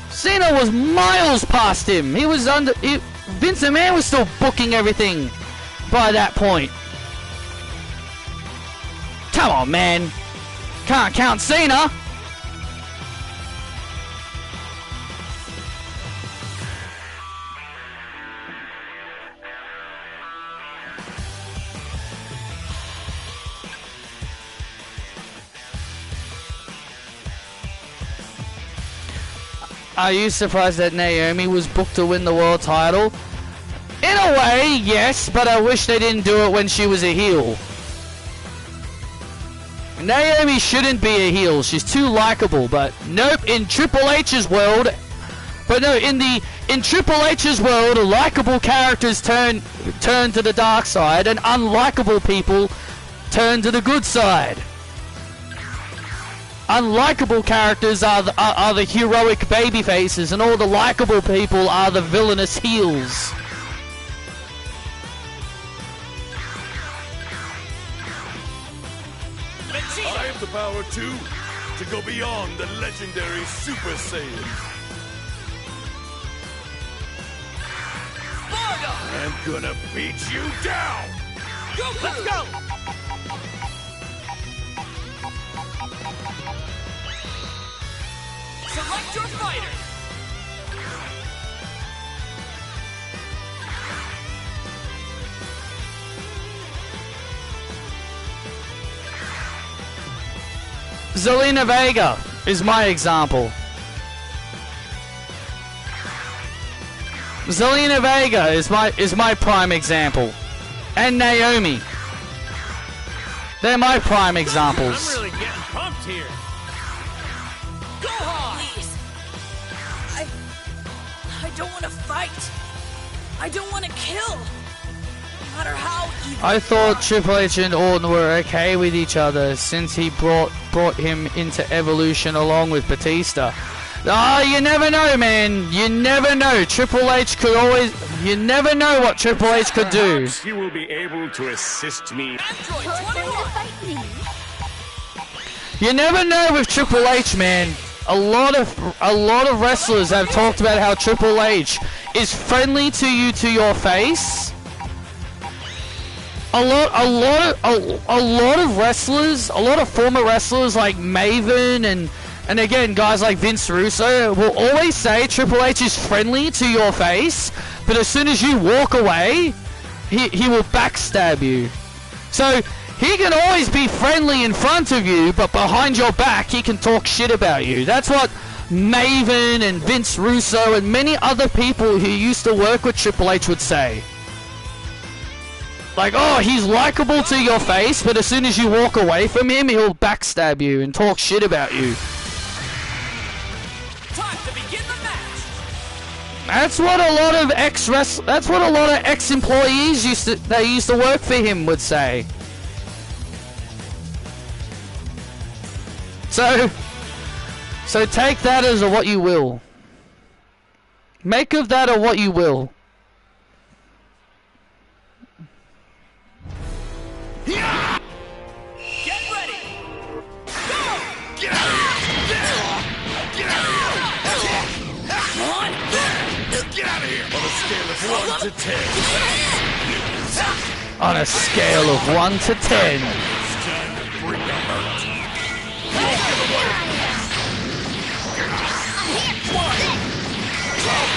Cena was miles past him. He was under. Vince McMahon was still booking everything by that point. Come on, man. Can't count Cena. Are you surprised that Naomi was booked to win the world title? In a way, yes, but I wish they didn't do it when she was a heel. Naomi shouldn't be a heel. She's too likable, but nope, in Triple H's world. But no, in Triple H's world, likable characters turn to the dark side, and unlikable people turn to the good side. Unlikable characters are the heroic baby faces, and all the likable people are the villainous heels. I have the power to to go beyond the legendary Super Saiyan. I'm gonna beat you down! Go, let's go! Select your fighter! Zelina Vega is my example. Zelina Vega is my prime example. And Naomi. They're my prime examples. I'm really getting pumped here. Go on! Please. I don't want to fight. I don't want to kill. No matter how evil. I thought Triple H and Orton were okay with each other since he brought him into Evolution along with Batista. Oh, you never know, man. You never know. Triple H could always... You never know what Triple H could do. Perhaps you will be able to assist me. Android Who's going to 21! fight me? You never know with Triple H, man. A lot of wrestlers have talked about how Triple H is friendly to you to your face. A lot of wrestlers, a lot of former wrestlers like Maven and again guys like Vince Russo will always say Triple H is friendly to your face, but as soon as you walk away, he will backstab you. So he can always be friendly in front of you, but behind your back he can talk shit about you. That's what Maven and Vince Russo and many other people who used to work with Triple H would say. Like, oh, he's likable to your face, but as soon as you walk away from him, he'll backstab you and talk shit about you. Time to begin the match! That's what a lot of ex-employees used to work for him would say. So take that as what you will. Make of that what you will. Get ready! Go! Get out of here! Get out of here! Get out of here! On a scale of 1 to 10. On a scale of 1 to 10. It's time to bring the hurt.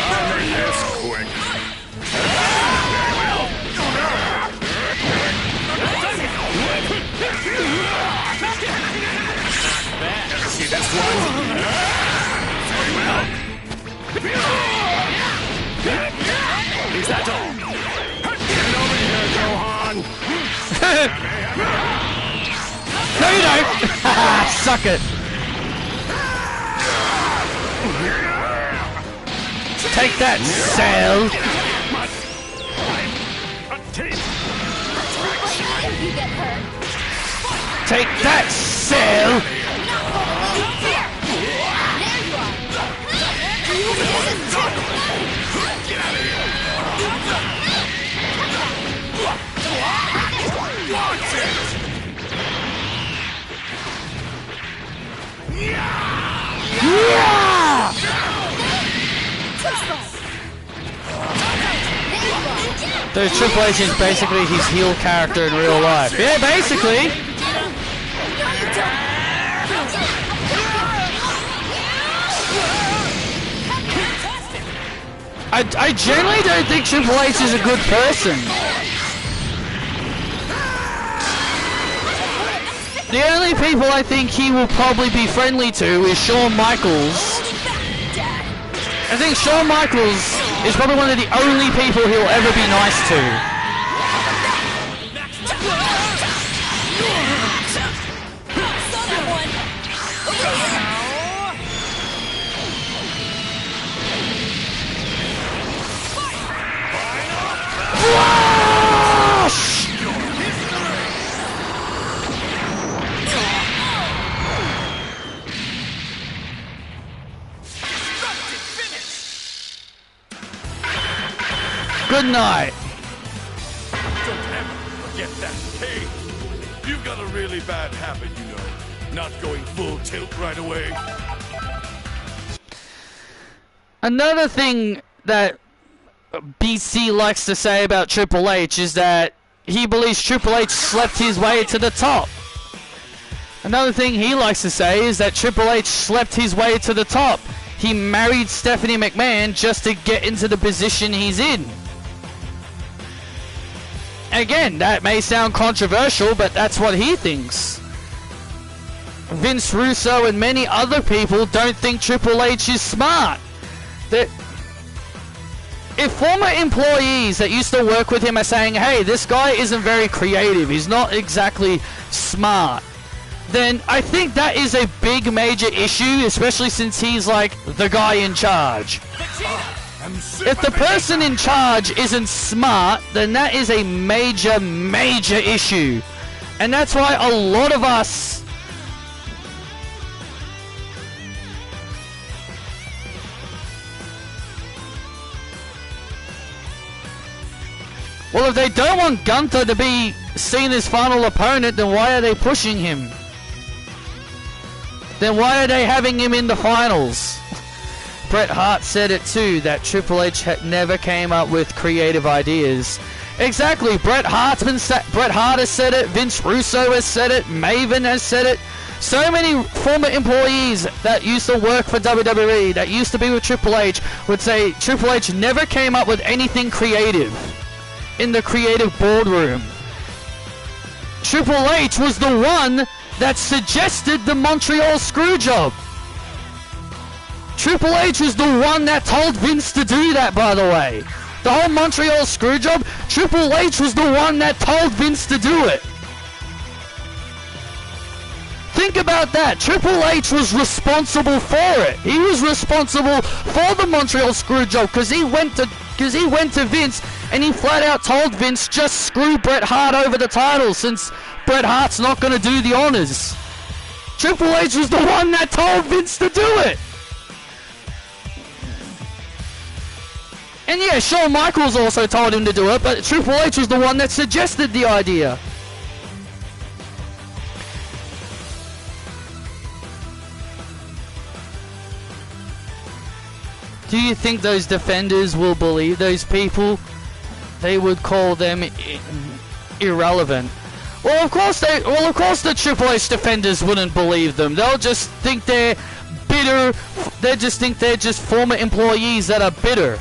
I'll make this quick. Ever see this one? Very well. Is that all? Get over here, Gohan. No, you don't. Suck it. Take that, Cell. You get hurt. Take that, Cell. There you are. Get out of here! Watch it! Yeah! Dude, Triple H is basically his heel character in real life. Yeah, basically. I generally don't think Triple H is a good person. The only people I think he will probably be friendly to is Shawn Michaels. I think Shawn Michaels is probably one of the only people he'll ever be nice to. Good night. Don't ever forget that pain. You've got a really bad habit, you know. Not going full tilt right away. Another thing that BC likes to say about Triple H is that he believes Triple H slept his way to the top. Another thing he likes to say is that Triple H slept his way to the top. He married Stephanie McMahon just to get into the position he's in. Again, that may sound controversial, but that's what he thinks. Vince Russo and many other people don't think Triple H is smart. If former employees that used to work with him are saying, hey, this guy isn't very creative, he's not exactly smart, then I think that is a big major issue, especially since he's like the guy in charge. If the person in charge isn't smart, then that is a major, major issue. And that's why a lot of us well, if they don't want Gunther to be seen as final opponent, then why are they pushing him? Then why are they having him in the finals? Bret Hart said it too, that Triple H never came up with creative ideas. Exactly, Bret Hart has said it, Vince Russo has said it, Maven has said it. So many former employees that used to work for WWE, that used to be with Triple H, would say Triple H never came up with anything creative in the creative boardroom. Triple H was the one that suggested the Montreal Screwjob. Triple H was the one that told Vince to do that, by the way. The whole Montreal Screwjob, Triple H was the one that told Vince to do it. Think about that. Triple H was responsible for it. He was responsible for the Montreal Screwjob because he went to Vince and he flat out told Vince, just screw Bret Hart over the title since Bret Hart's not going to do the honors. Triple H was the one that told Vince to do it. And yeah, Shawn Michaels also told him to do it, but Triple H was the one that suggested the idea. Do you think those defenders will believe those people? They would call them irrelevant. Well, of course the Triple H defenders wouldn't believe them. They'll just think they're bitter. They just think they're just former employees that are bitter.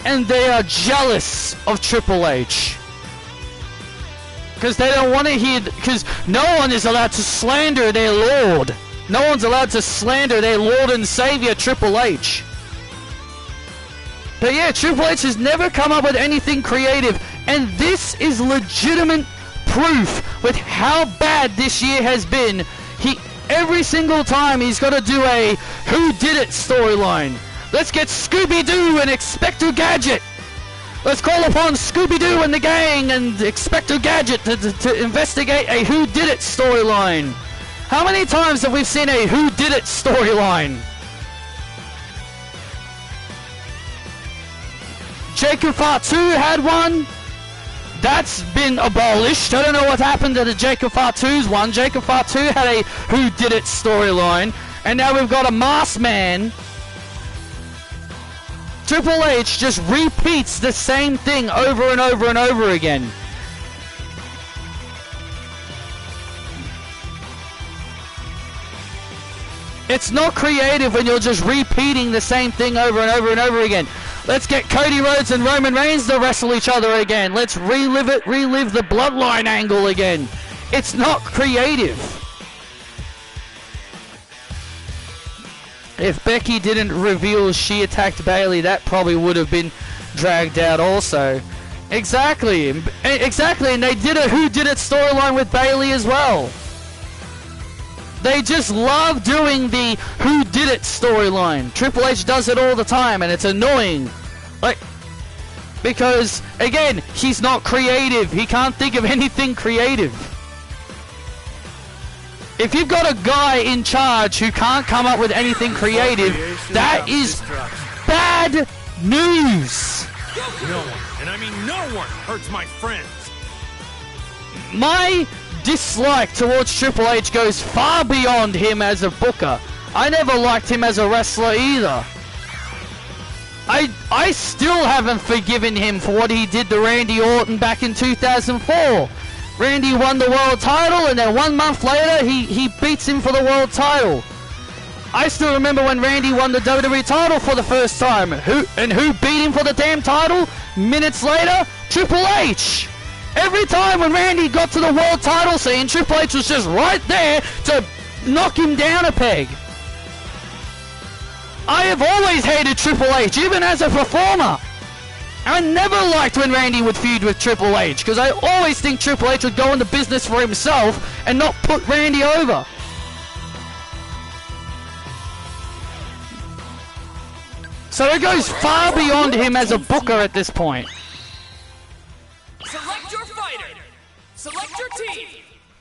And they are jealous of Triple H. Because they don't want to hear... Because no one is allowed to slander their Lord. No one's allowed to slander their Lord and Savior, Triple H. But yeah, Triple H has never come up with anything creative. And this is legitimate proof with how bad this year has been. Every single time he's got to do a Who Did It storyline. Let's get Scooby-Doo and Expecto Gadget. Let's call upon Scooby-Doo and the gang and Expecto Gadget to investigate a Who Did It storyline. How many times have we seen a Who Did It storyline? Jacob Fatu had one. That's been abolished. I don't know what happened to the Jacob Fatu's one. Jacob Fatu had a Who Did It storyline. And now we've got a Masked Man. Triple H just repeats the same thing over and over and over again. It's not creative when you're just repeating the same thing over and over and over again. Let's get Cody Rhodes and Roman Reigns to wrestle each other again. Let's relive the bloodline angle again. It's not creative. If Becky didn't reveal she attacked Bayley, that probably would have been dragged out also. Exactly, and they did a Who Did It storyline with Bayley as well. They just love doing the Who Did It storyline. Triple H does it all the time, and it's annoying. Because, again, he's not creative. He can't think of anything creative. If you've got a guy in charge who can't come up with anything creative, that is bad news. No one, and I mean no one, hurts my friends. My dislike towards Triple H goes far beyond him as a booker. I never liked him as a wrestler either. I still haven't forgiven him for what he did to Randy Orton back in 2004. Randy won the world title, and then 1 month later he beats him for the world title. I still remember when Randy won the WWE title for the first time. Who beat him for the damn title? Minutes later, Triple H. Every time when Randy got to the world title scene, Triple H was just right there to knock him down a peg. I have always hated Triple H, even as a performer. I never liked when Randy would feud with Triple H, because I always think Triple H would go into business for himself and not put Randy over. So it goes far beyond him as a booker at this point. Select your fighter. Select your team.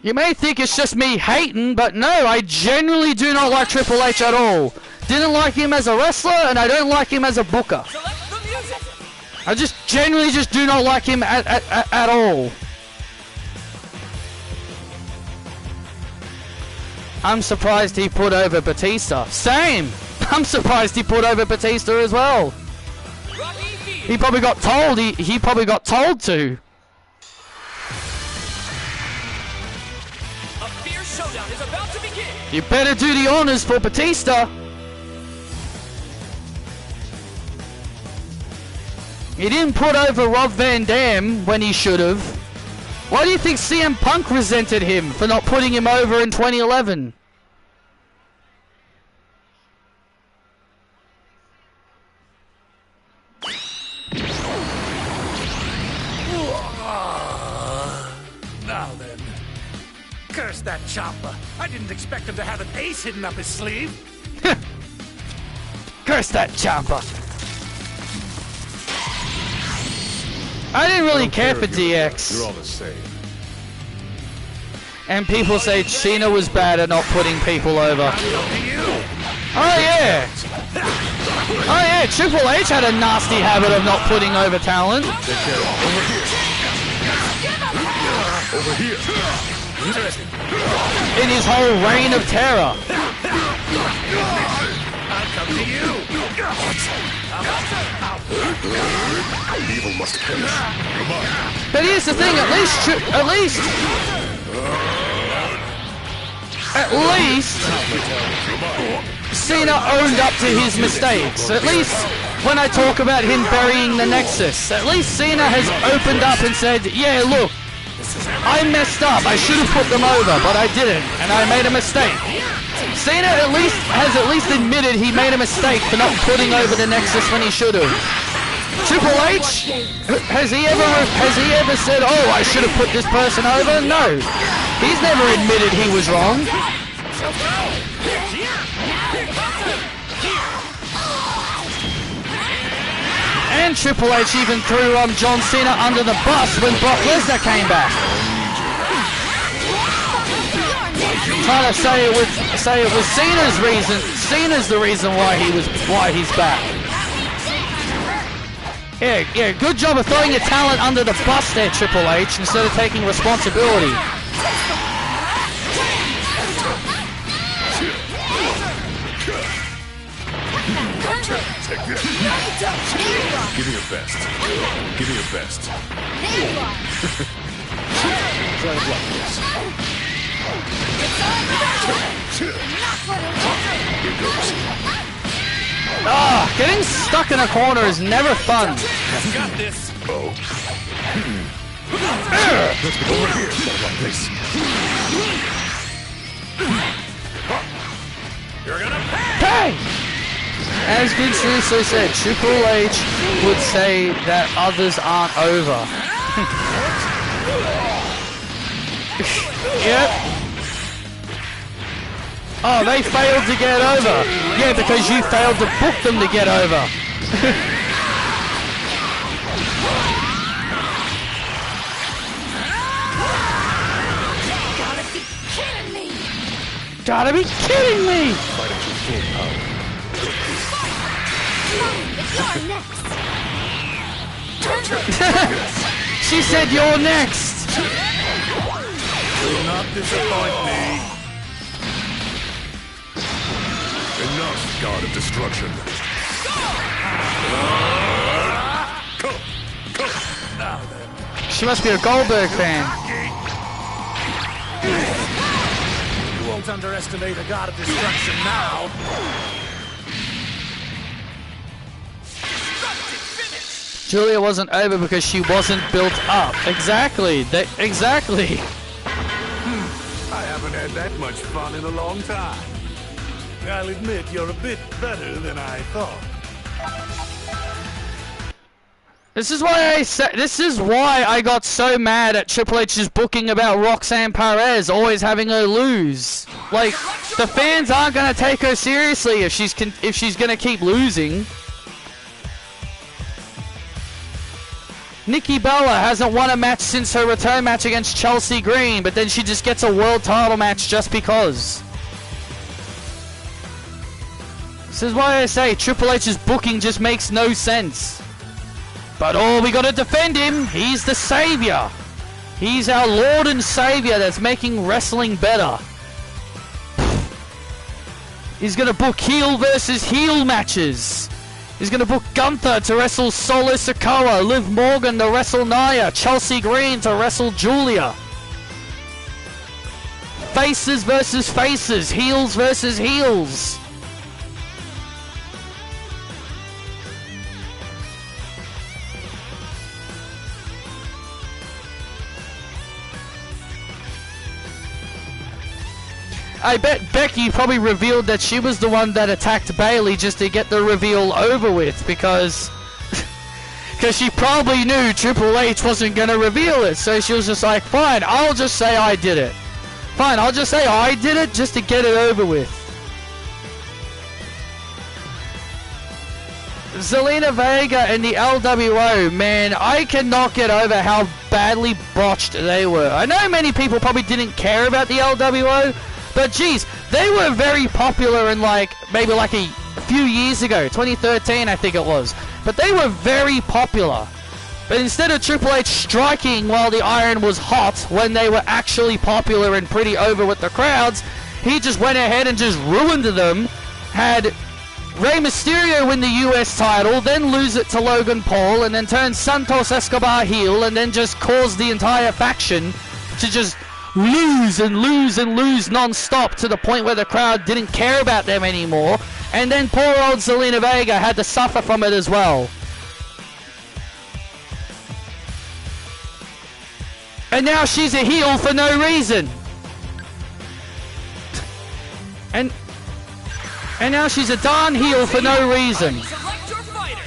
You may think it's just me hating, but no, I genuinely do not like Triple H at all. Didn't like him as a wrestler, and I don't like him as a booker. Select the music. I just genuinely just do not like him at all. I'm surprised he put over Batista. Same! I'm surprised he put over Batista as well. He probably got told, he probably got told to. A fierce showdown is about to begin. You better do the honors for Batista. He didn't put over Rob Van Dam when he should have. Why do you think CM Punk resented him for not putting him over in 2011? Now then. Curse that Ciampa. I didn't expect him to have an ace hidden up his sleeve. Curse that Ciampa. I didn't really care for DX. You're all the same. And people say Cena was bad at not putting people over. Oh yeah! Oh yeah, Triple H had a nasty habit of not putting over talent. Over here. In his whole reign of terror. I'll come to you. Evil must perish. Come on. But here's the thing, at least Cena owned up to his mistakes. At least when I talk about him burying the Nexus, at least Cena has opened up and said, yeah, look, I messed up. I should have put them over, but I didn't, and I made a mistake. Cena has at least admitted he made a mistake for not putting over the Nexus when he should have. Triple H, has he ever said, oh, I should have put this person over? No. He's never admitted he was wrong. And Triple H even threw John Cena under the bus when Brock Lesnar came back. Trying to say it was Cena's reason. Cena's the reason why he's back. Yeah, good job of throwing your talent under the bus there, Triple H, instead of taking responsibility. Take this. Give me your best. Give me your best. Try to block this. Here goes. Getting stuck in a corner is never fun. Got this. Oh. Let's go over here. Like this. You're gonna pay. Hey! As Vince Russo said, Triple H would say that others aren't over. Yep. Oh, they failed to get over. Yeah, because you failed to book them to get over. Gotta be kidding me! Fighting to full power. She said you're next. will not disappoint me. Enough, God of Destruction. Now then. She must be a Goldberg fan. You won't underestimate a God of Destruction now. Julia wasn't over because she wasn't built up. Exactly. Exactly. I haven't had that much fun in a long time. I'll admit you're a bit better than I thought. This is why I got so mad at Triple H's booking about Roxanne Perez always having her lose. Like, the fans aren't gonna take her seriously if she's gonna keep losing. Nikki Bella hasn't won a match since her return match against Chelsea Green, but then she just gets a world title match just because. This is why I say Triple H's booking just makes no sense. But oh, we gotta defend him. He's the savior. He's our Lord and Savior that's making wrestling better. He's gonna book heel versus heel matches. He's gonna book Gunther to wrestle Solo Sikoa, Liv Morgan to wrestle Nia, Chelsea Green to wrestle Julia. Faces versus faces, heels versus heels. I bet Becky probably revealed that she was the one that attacked Bayley just to get the reveal over with, because she probably knew Triple H wasn't going to reveal it, so she was just like, fine, I'll just say I did it. Fine, I'll just say I did it just to get it over with. Zelina Vega and the LWO, man, I cannot get over how badly botched they were. I know many people probably didn't care about the LWO, but geez, they were very popular in maybe a few years ago, 2013 I think it was. But they were very popular. But instead of Triple H striking while the iron was hot, when they were actually popular and pretty over with the crowds, he just went ahead and just ruined them. Had Rey Mysterio win the US title, then lose it to Logan Paul, and then turn Santos Escobar heel, and then just cause the entire faction to just lose and lose and lose non-stop to the point where the crowd didn't care about them anymore. And then poor old Zelina Vega had to suffer from it as well. And now she's a heel for no reason. And now she's a darn heel for no reason. Select your fighter.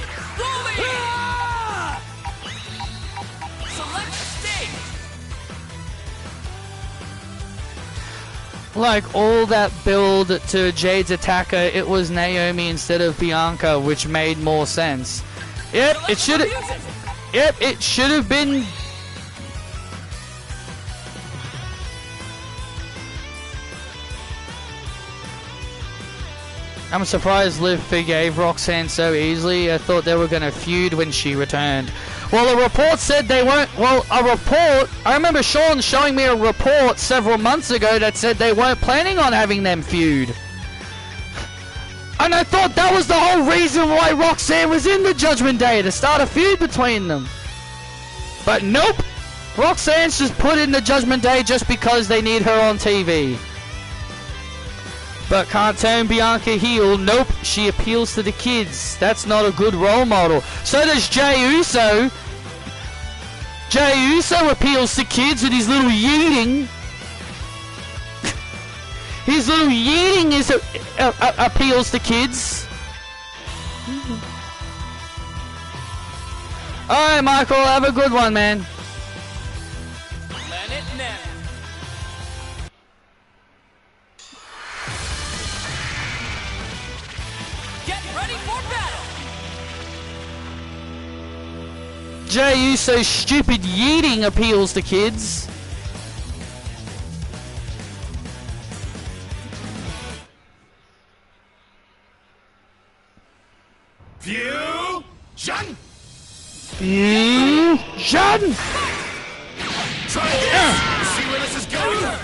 Select stage. Like all that build to Jade's attacker, it was Naomi instead of Bianca, which made more sense. Yep, it should have. Yep, it should have been. I'm surprised Liv forgave Roxanne so easily. I thought they were going to feud when she returned. Well, a report said they weren't. Well, a report. I remember Sean showing me a report several months ago that said they weren't planning on having them feud. And I thought that was the whole reason why Roxanne was in the Judgment Day, to start a feud between them. But nope. Roxanne's just put in the Judgment Day just because they need her on TV. But can't turn Bianca heel. Nope, she appeals to the kids. That's not a good role model. So does Jey Uso. Jey Uso appeals to kids with his little yeeting. His little yeeting is appeals to kids. Alright, Michael, have a good one, man. Planet now. Get ready for battle. Jey Uso's stupid yeeting appeals to kids. Fusion! Fusion! Try this! See where this is going?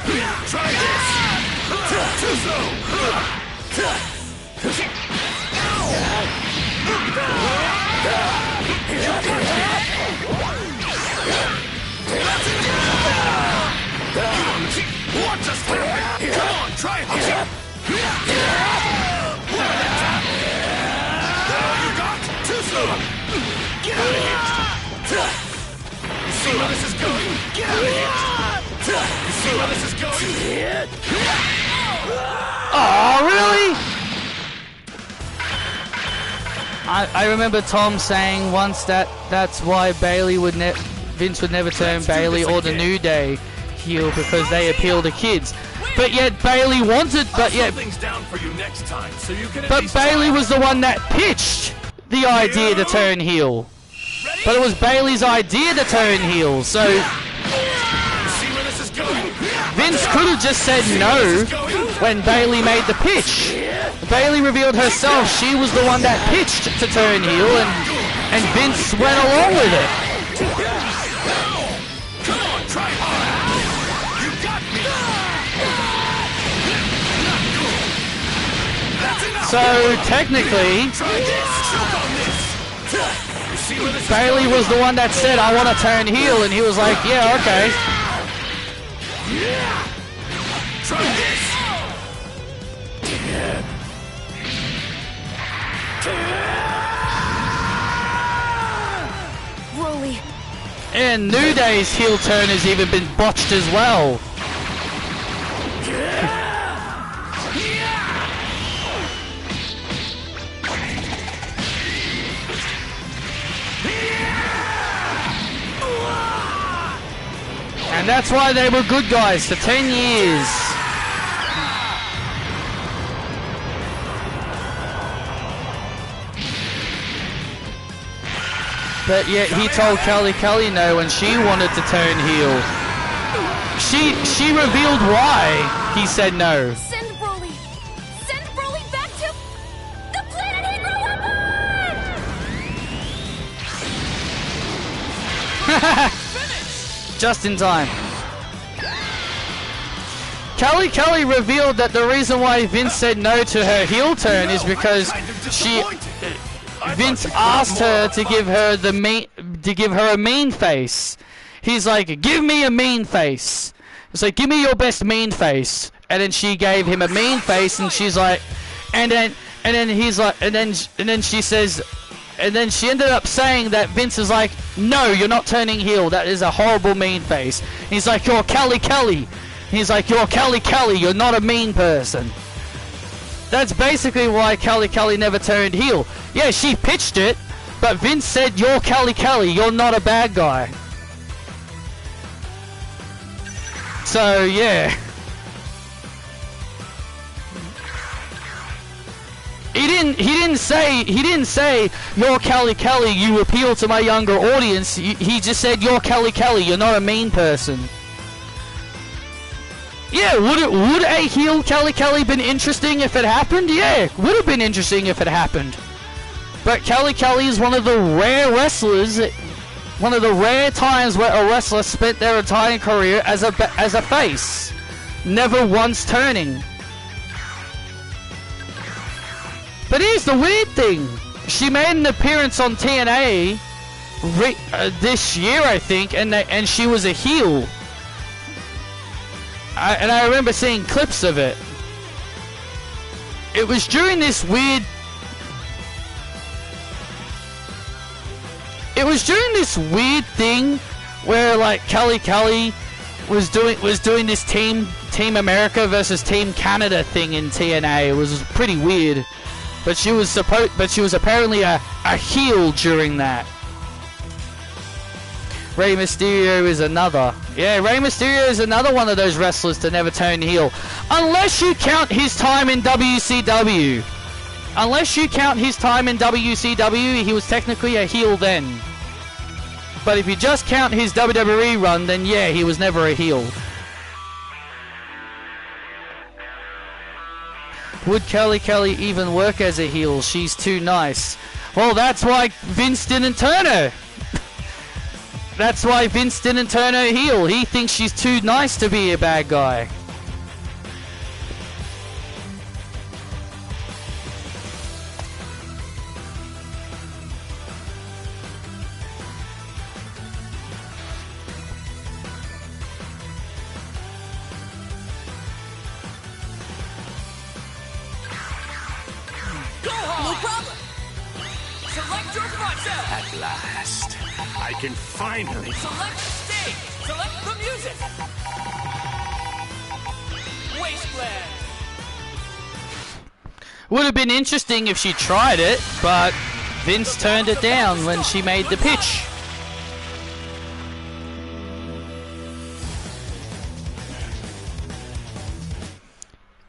What just happened? Come on, try it. You got too slow. Get out of here. You see where this is going? Get out of here. You see where this is going? Oh, really? I remember Tom saying once that's why Vince would never turn Bayley or the New Day heel because they appeal to kids. But yet Bayley wanted, but Bayley was the one that pitched the idea to turn heel. But it was Bayley's idea to turn heel, so Vince could have just said no when Bayley made the pitch. Bayley revealed herself she was the one that pitched to turn heel, and Vince went along with it. Come on, try hard. You got me. So technically, Bayley was the one that said, I want to turn heel, and he was like, yeah, okay. Try this. Rolly. And New Day's heel turn has even been botched as well. And that's why they were good guys for 10 years. But yet he told Kelly no when she wanted to turn heel. She revealed why he said no. Send Broly back to the planet he grew up on! Just in time. Kelly revealed that the reason why Vince said no to her heel turn is because Vince asked her to give her a mean face. He's like, give me a mean face. It's like, give me your best mean face. And then she gave him a mean face, and she's like, and then he's like, and then she says, and then she ended up saying that Vince is like, no, you're not turning heel. That is a horrible mean face. And he's like, you're Kelly. He's like, you're Kelly. You're not a mean person. That's basically why Kelly never turned heel. Yeah, she pitched it, but Vince said, you're Kelly. You're not a bad guy. So, yeah. He didn't say you're Kelly, you appeal to my younger audience. He just said you're Kelly, you're not a mean person. Yeah, would a heel Kelly been interesting if it happened? Yeah, would have been interesting if it happened. But Kelly is one of the rare wrestlers, one of the rare times where a wrestler spent their entire career as a face, never once turning. But here's the weird thing. She made an appearance on TNA this year, I think, and she was a heel. I remember seeing clips of it. It was during this weird... It was during this weird thing where, like, Kelly was doing this Team America versus Team Canada thing in TNA. It was pretty weird. But she was apparently a heel during that. Rey Mysterio is another. Yeah, Rey Mysterio is another one of those wrestlers to never turn heel. Unless you count his time in WCW. Unless you count his time in WCW, he was technically a heel then. But if you just count his WWE run, then yeah, he was never a heel. Would Kelly even work as a heel? She's too nice. Well, that's why Vince didn't turn her. That's why Vince didn't turn her heel. He thinks she's too nice to be a bad guy. problem. Select your fighter. At last, I can finally... Select the stage. Select the music. Wasteland. Would have been interesting if she tried it, but Vince turned it down when she made the pitch.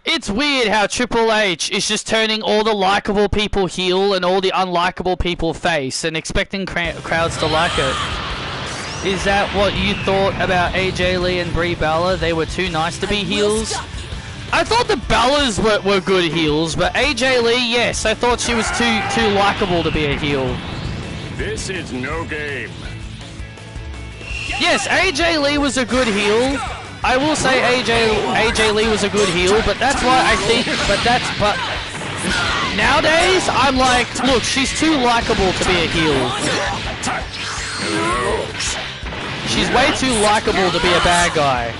It's weird how Triple H is just turning all the likable people heel and all the unlikable people face and expecting crowds to like it. Is that what you thought about AJ Lee and Brie Bella? They were too nice to be heels? I thought the Bellas were good heels, but AJ Lee, yes, I thought she was too likable to be a heel. This is no game. Yes, AJ Lee was a good heel. I will say AJ Lee was a good heel, but that's why I think, but nowadays, I'm like, look, she's too likable to be a heel. She's way too likable to be a bad guy.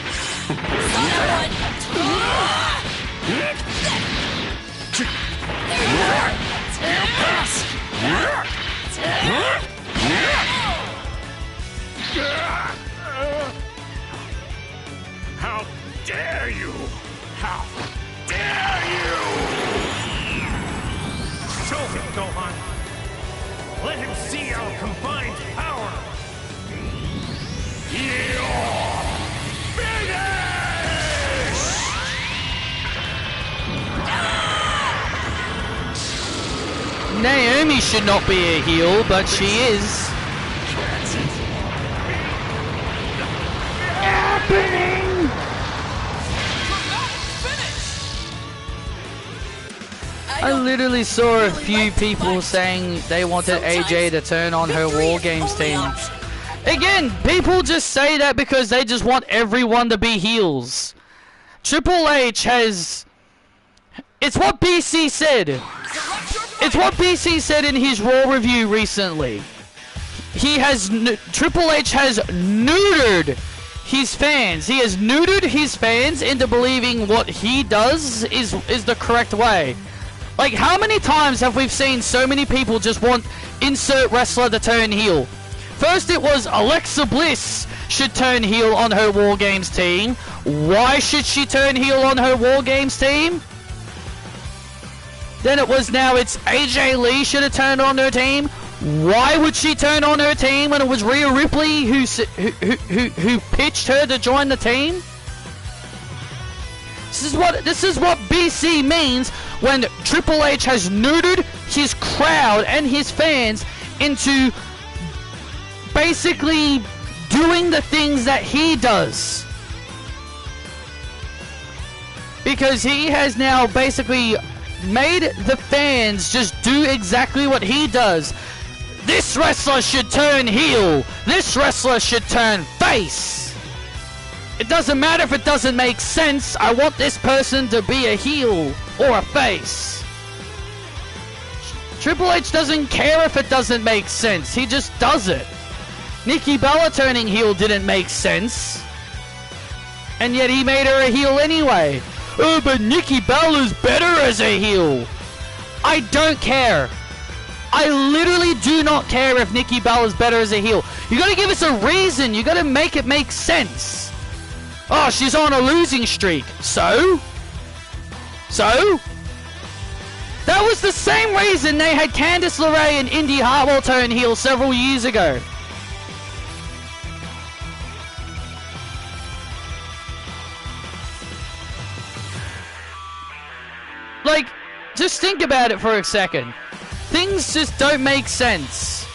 How dare you! How dare you! Show him, Gohan. Let him see our combined power. Naomi should not be a heel, but she is. Happening! I literally saw a few people saying they wanted AJ to turn on her War Games team. Again, people just say that because they just want everyone to be heels. Triple H has... It's what BC said. It's what BC said in his Raw review recently. He has... Triple H has neutered his fans. He has neutered his fans into believing what he does is the correct way. Like, how many times have we seen so many people just want insert wrestler to turn heel? First it was Alexa Bliss should turn heel on her War Games team. Why should she turn heel on her War Games team? Then it was now it's AJ Lee should have turned on her team. Why would she turn on her team when it was Rhea Ripley who pitched her to join the team? This is what BC means when Triple H has neutered his crowd and his fans into basically doing the things that he does. Because he has now basically made the fans just do exactly what he does. This wrestler should turn heel. This wrestler should turn face. It doesn't matter if it doesn't make sense. I want this person to be a heel or a face. Triple H doesn't care if it doesn't make sense. He just does it. Nikki Bella turning heel didn't make sense. And yet he made her a heel anyway. Oh, but Nikki Bella's better as a heel. I don't care. I literally do not care if Nikki Bella's better as a heel. You gotta give us a reason. You gotta make it make sense. Oh, she's on a losing streak. So? So? That was the same reason they had Candice LeRae and Indy Hartwell turn heel several years ago. Like, just think about it for a second. Things just don't make sense.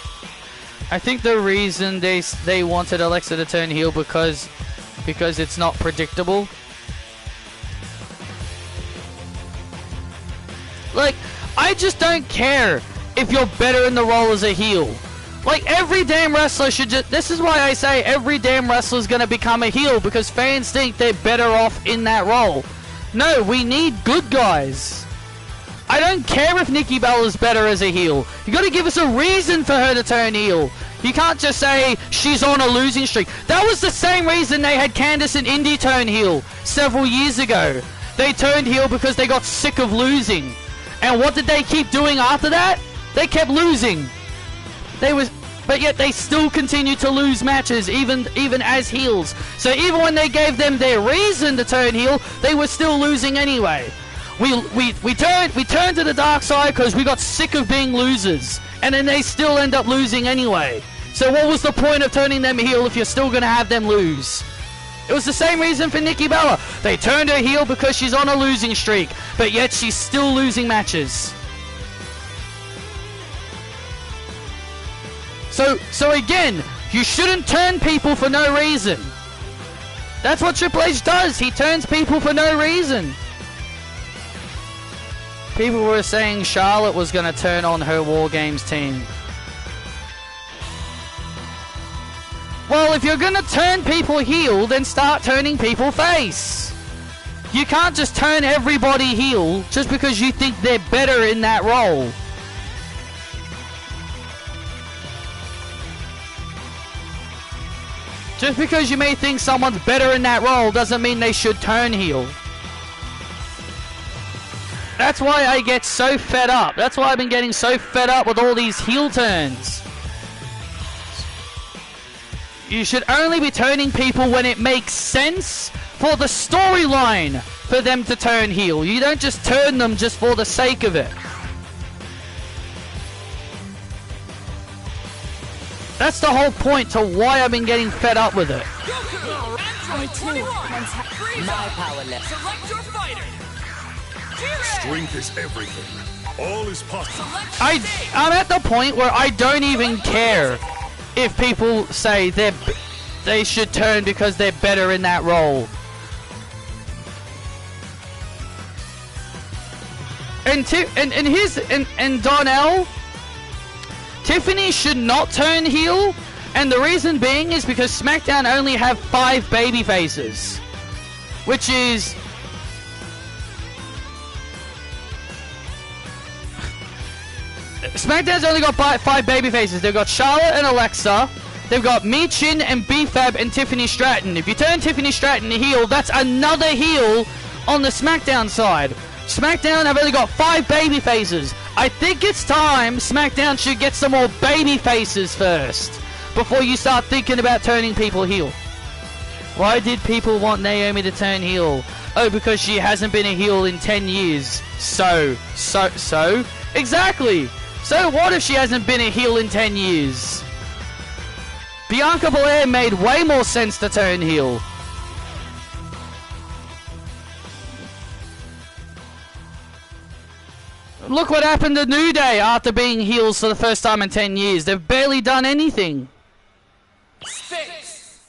I think the reason they wanted Alexa to turn heel because it's not predictable. Like, I just don't care if you're better in the role as a heel. Like, every damn wrestler should just... This is why I say every damn wrestler's gonna become a heel, because fans think they're better off in that role. No, we need good guys. I don't care if Nikki Bella's better as a heel. You gotta give us a reason for her to turn heel. You can't just say she's on a losing streak. That was the same reason they had Candice and Indy turn heel several years ago. They turned heel because they got sick of losing. And what did they keep doing after that? They kept losing. But yet they still continued to lose matches, even as heels. So even when they gave them their reason to turn heel, they were still losing anyway. We turned to the dark side because we got sick of being losers, and then they still end up losing anyway. So what was the point of turning them heel if you're still gonna have them lose? It was the same reason for Nikki Bella. They turned her heel because she's on a losing streak, but yet she's still losing matches. So again, you shouldn't turn people for no reason. That's what Triple H does. He turns people for no reason. People were saying Charlotte was going to turn on her War Games team. Well, if you're going to turn people heel, then start turning people face. You can't just turn everybody heel just because you think they're better in that role. Just because you may think someone's better in that role doesn't mean they should turn heel. That's why I get so fed up. That's why I've been getting so fed up with all these heel turns. You should only be turning people when it makes sense for the storyline for them to turn heel. You don't just turn them just for the sake of it. That's the whole point to why I've been getting fed up with it. My power left. Select your fighter. Strength is everything. All is possible. I'm at the point where I don't even care if people say they should turn because they're better in that role. And Donnell, Tiffany should not turn heel, and the reason being is because SmackDown only have 5 baby faces, which is SmackDown's only got 5 baby faces. They've got Charlotte and Alexa. They've got Michin and B-Fab and Tiffany Stratton. If you turn Tiffany Stratton heel, that's another heel on the SmackDown side. SmackDown have only got 5 baby faces. I think it's time SmackDown should get some more baby faces first before you start thinking about turning people heel. Why did people want Naomi to turn heel? Oh, because she hasn't been a heel in 10 years. So? Exactly! So what if she hasn't been a heel in 10 years? Bianca Belair made way more sense to turn heel. Look what happened to New Day after being heels for the first time in 10 years. They've barely done anything. Space.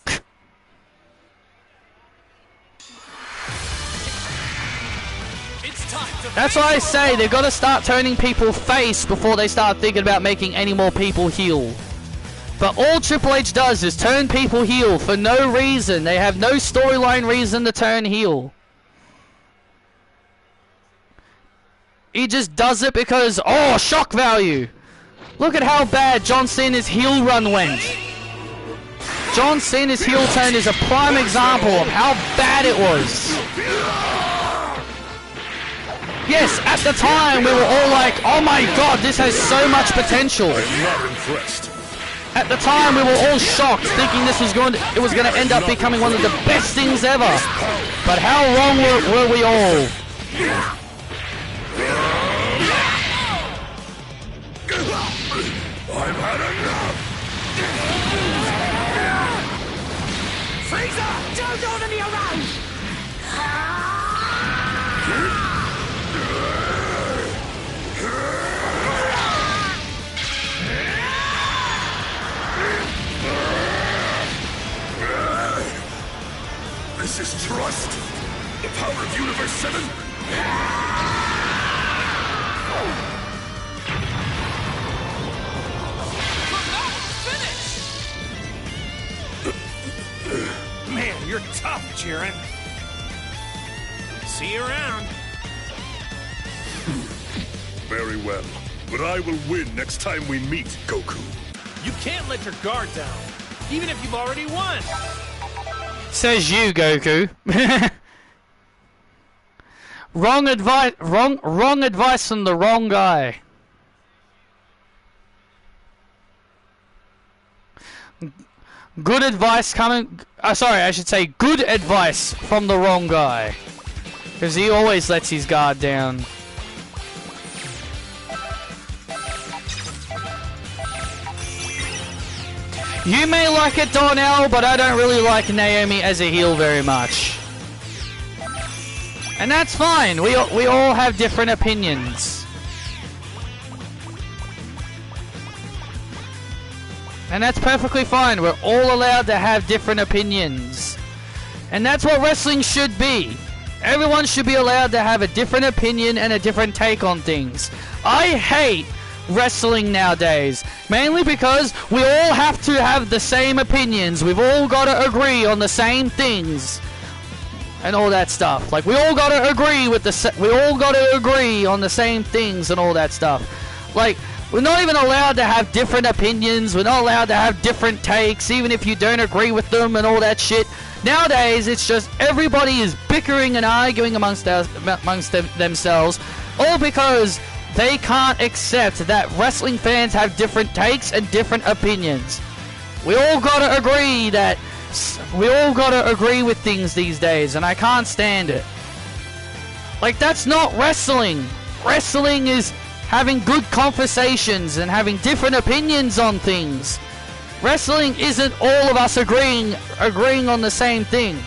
It's time to That's why I say they've got to start turning people face before they start thinking about making any more people heel. But all Triple H does is turn people heel for no reason. They have no storyline reason to turn heel. He just does it because, oh, shock value. Look at how bad John Cena's heel run went. John Cena's heel turn is a prime example of how bad it was. Yes, at the time we were all like, oh my god, this has so much potential. I'm not impressed. At the time we were all shocked, thinking this was going to end up becoming one of the best things ever. But how wrong were we all? I've had enough. Freezer! Don't order me around! This is trust. The power of Universe 7. Man, you're tough, Jiren. See you around. Very well. But I will win next time we meet, Goku. You can't let your guard down, even if you've already won. Says you, Goku. Wrong advice from the wrong guy. Good advice coming... sorry, I should say good advice from the wrong guy. Because he always lets his guard down. You may like it, Darnell, but I don't really like Naomi as a heel very much. And that's fine. We all have different opinions. And that's perfectly fine. We're all allowed to have different opinions. And that's what wrestling should be. Everyone should be allowed to have a different opinion and a different take on things. I hate wrestling nowadays, mainly because we all have to have the same opinions. We've all got to agree on the same things and all that stuff. Like, we all got to agree with we all got to agree on the same things and all that stuff. Like, we're not even allowed to have different opinions. We're not allowed to have different takes, even if you don't agree with them and all that shit. Nowadays, it's just everybody is bickering and arguing amongst themselves, all because they can't accept that wrestling fans have different takes and different opinions. We all gotta agree with things these days, and I can't stand it. Like, that's not wrestling. Wrestling is having good conversations and having different opinions on things. Wrestling isn't all of us agreeing on the same thing.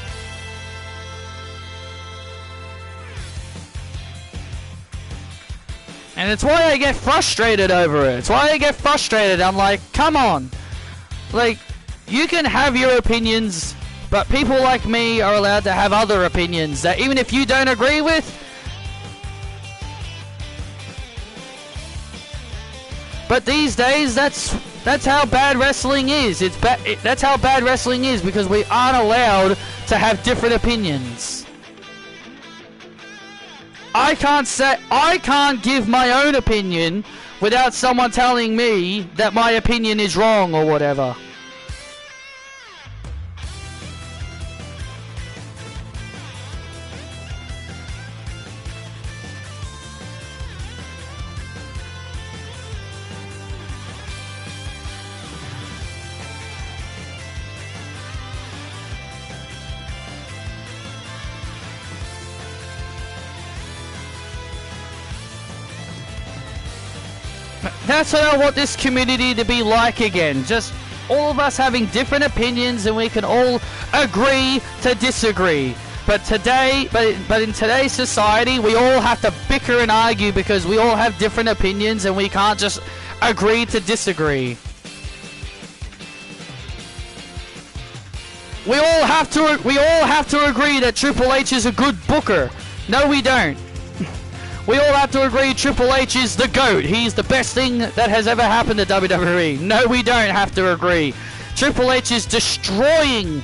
And it's why I get frustrated over it. It's why I get frustrated. I'm like, come on. Like, you can have your opinions, but people like me are allowed to have other opinions that even if you don't agree with. But these days, that's how bad wrestling is. That's how bad wrestling is, because we aren't allowed to have different opinions. I can't give my own opinion without someone telling me that my opinion is wrong or whatever. That's what I want this community to be like again. Just all of us having different opinions, and we can all agree to disagree. But in today's society, we all have to bicker and argue because we all have different opinions, and we can't just agree to disagree. We all have to agree that Triple H is a good booker. No, we don't. We all have to agree Triple H is the GOAT. He's the best thing that has ever happened to WWE. No, we don't have to agree. Triple H is destroying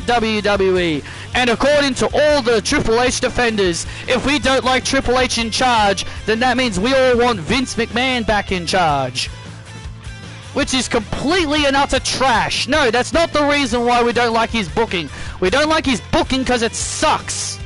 WWE. And according to all the Triple H defenders, if we don't like Triple H in charge, then that means we all want Vince McMahon back in charge. Which is completely and utter trash. No, that's not the reason why we don't like his booking. We don't like his booking because it sucks.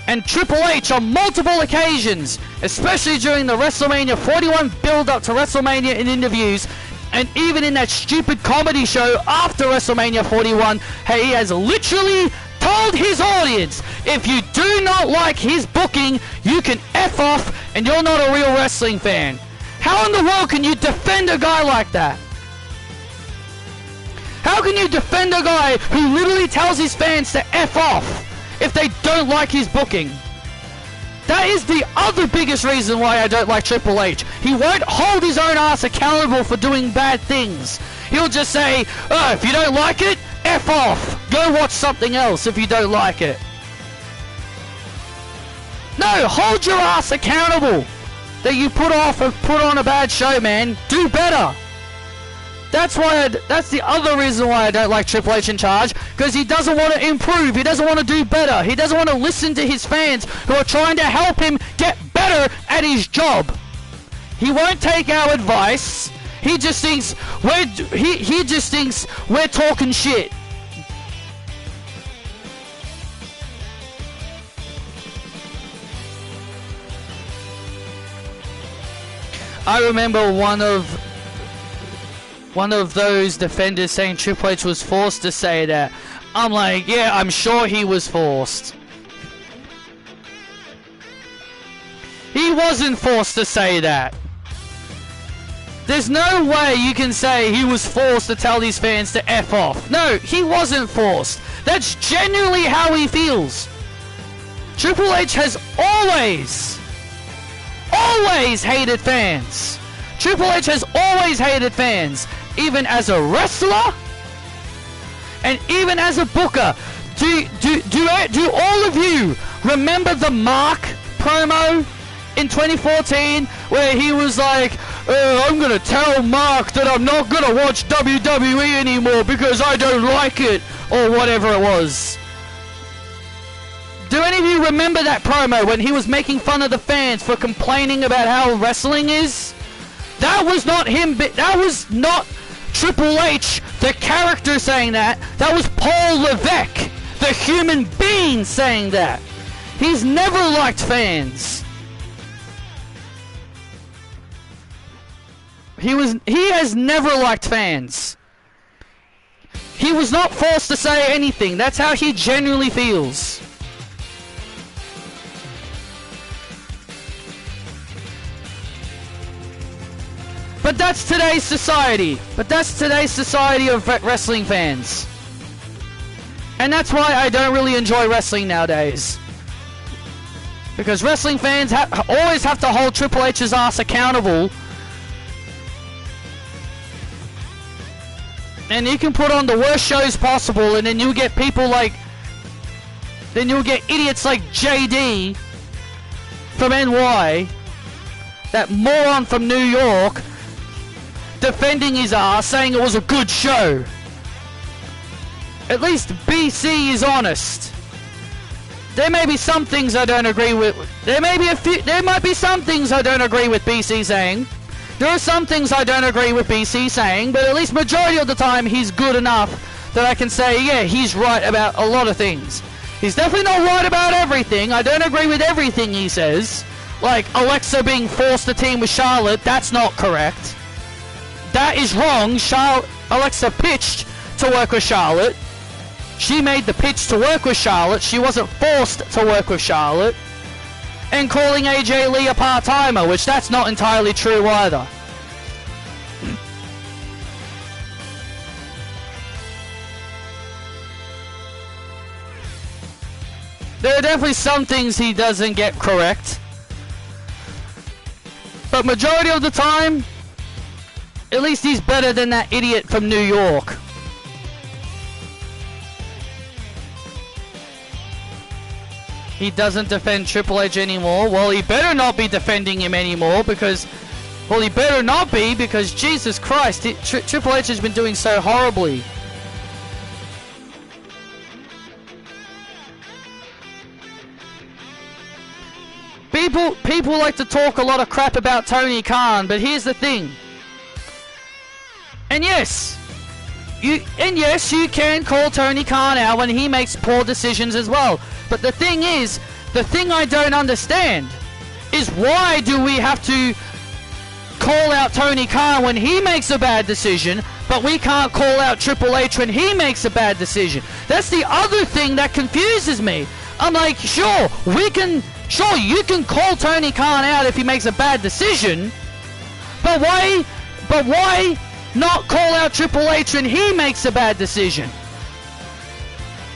And Triple H on multiple occasions, especially during the WrestleMania 41 build-up to WrestleMania in interviews, and even in that stupid comedy show after WrestleMania 41, he has literally told his audience, if you do not like his booking, you can F off and you're not a real wrestling fan. How in the world can you defend a guy like that? How can you defend a guy who literally tells his fans to F off if they don't like his booking? That is the other biggest reason why I don't like Triple H. He won't hold his own ass accountable for doing bad things. He'll just say, oh, if you don't like it, F off. Go watch something else if you don't like it. No, hold your ass accountable that you put on a bad show, man. Do better. That's the other reason why I don't like Triple H in charge, because he doesn't want to improve. He doesn't want to do better. He doesn't want to listen to his fans who are trying to help him get better at his job. He won't take our advice. He just thinks we're talking shit. I remember one of those defenders saying Triple H was forced to say that. I'm like, yeah, I'm sure he was forced. He wasn't forced to say that. There's no way you can say he was forced to tell these fans to F off. No, he wasn't forced. That's genuinely how he feels. Triple H has always hated fans. Triple H has always hated fans, even as a wrestler and even as a booker. Do all of you remember the Mark promo in 2014 where he was like, I'm gonna tell Mark that I'm not gonna watch WWE anymore because I don't like it, or whatever it was? Do any of you remember that promo when he was making fun of the fans for complaining about how wrestling is? That was not him. That was not Triple H, the character, saying that. That was Paul Levesque, the human being, saying that. He's never liked fans. He has never liked fans. He was not forced to say anything. That's how he genuinely feels. But that's today's society. But that's today's society of wrestling fans. And that's why I don't really enjoy wrestling nowadays. Because wrestling fans always have to hold Triple H's ass accountable. And you can put on the worst shows possible, and then you'll get people like... Then you'll get idiots like JD from NY, that moron from New York, defending his ass, saying it was a good show. At least BC is honest. There may be some things I don't agree with. There might be some things I don't agree with BC saying. There are some things I don't agree with BC saying, but at least majority of the time he's good enough that I can say, yeah, he's right about a lot of things. He's definitely not right about everything. I don't agree with everything he says. Like Alexa being forced to team with Charlotte, that's not correct. That is wrong. Alexa pitched to work with Charlotte. She made the pitch to work with Charlotte. She wasn't forced to work with Charlotte. And calling AJ Lee a part-timer, which that's not entirely true either. There are definitely some things he doesn't get correct. But majority of the time, at least he's better than that idiot from New York. He doesn't defend Triple H anymore. Well, he better not be defending him anymore because... Well, he better not be because, Jesus Christ, Triple H has been doing so horribly. People like to talk a lot of crap about Tony Khan, but here's the thing. And yes, you can call Tony Khan out when he makes poor decisions as well. But the thing is, the thing I don't understand is why do we have to call out Tony Khan when he makes a bad decision, but we can't call out Triple H when he makes a bad decision? That's the other thing that confuses me. I'm like, sure, you can call Tony Khan out if he makes a bad decision, but why not call out Triple H when he makes a bad decision?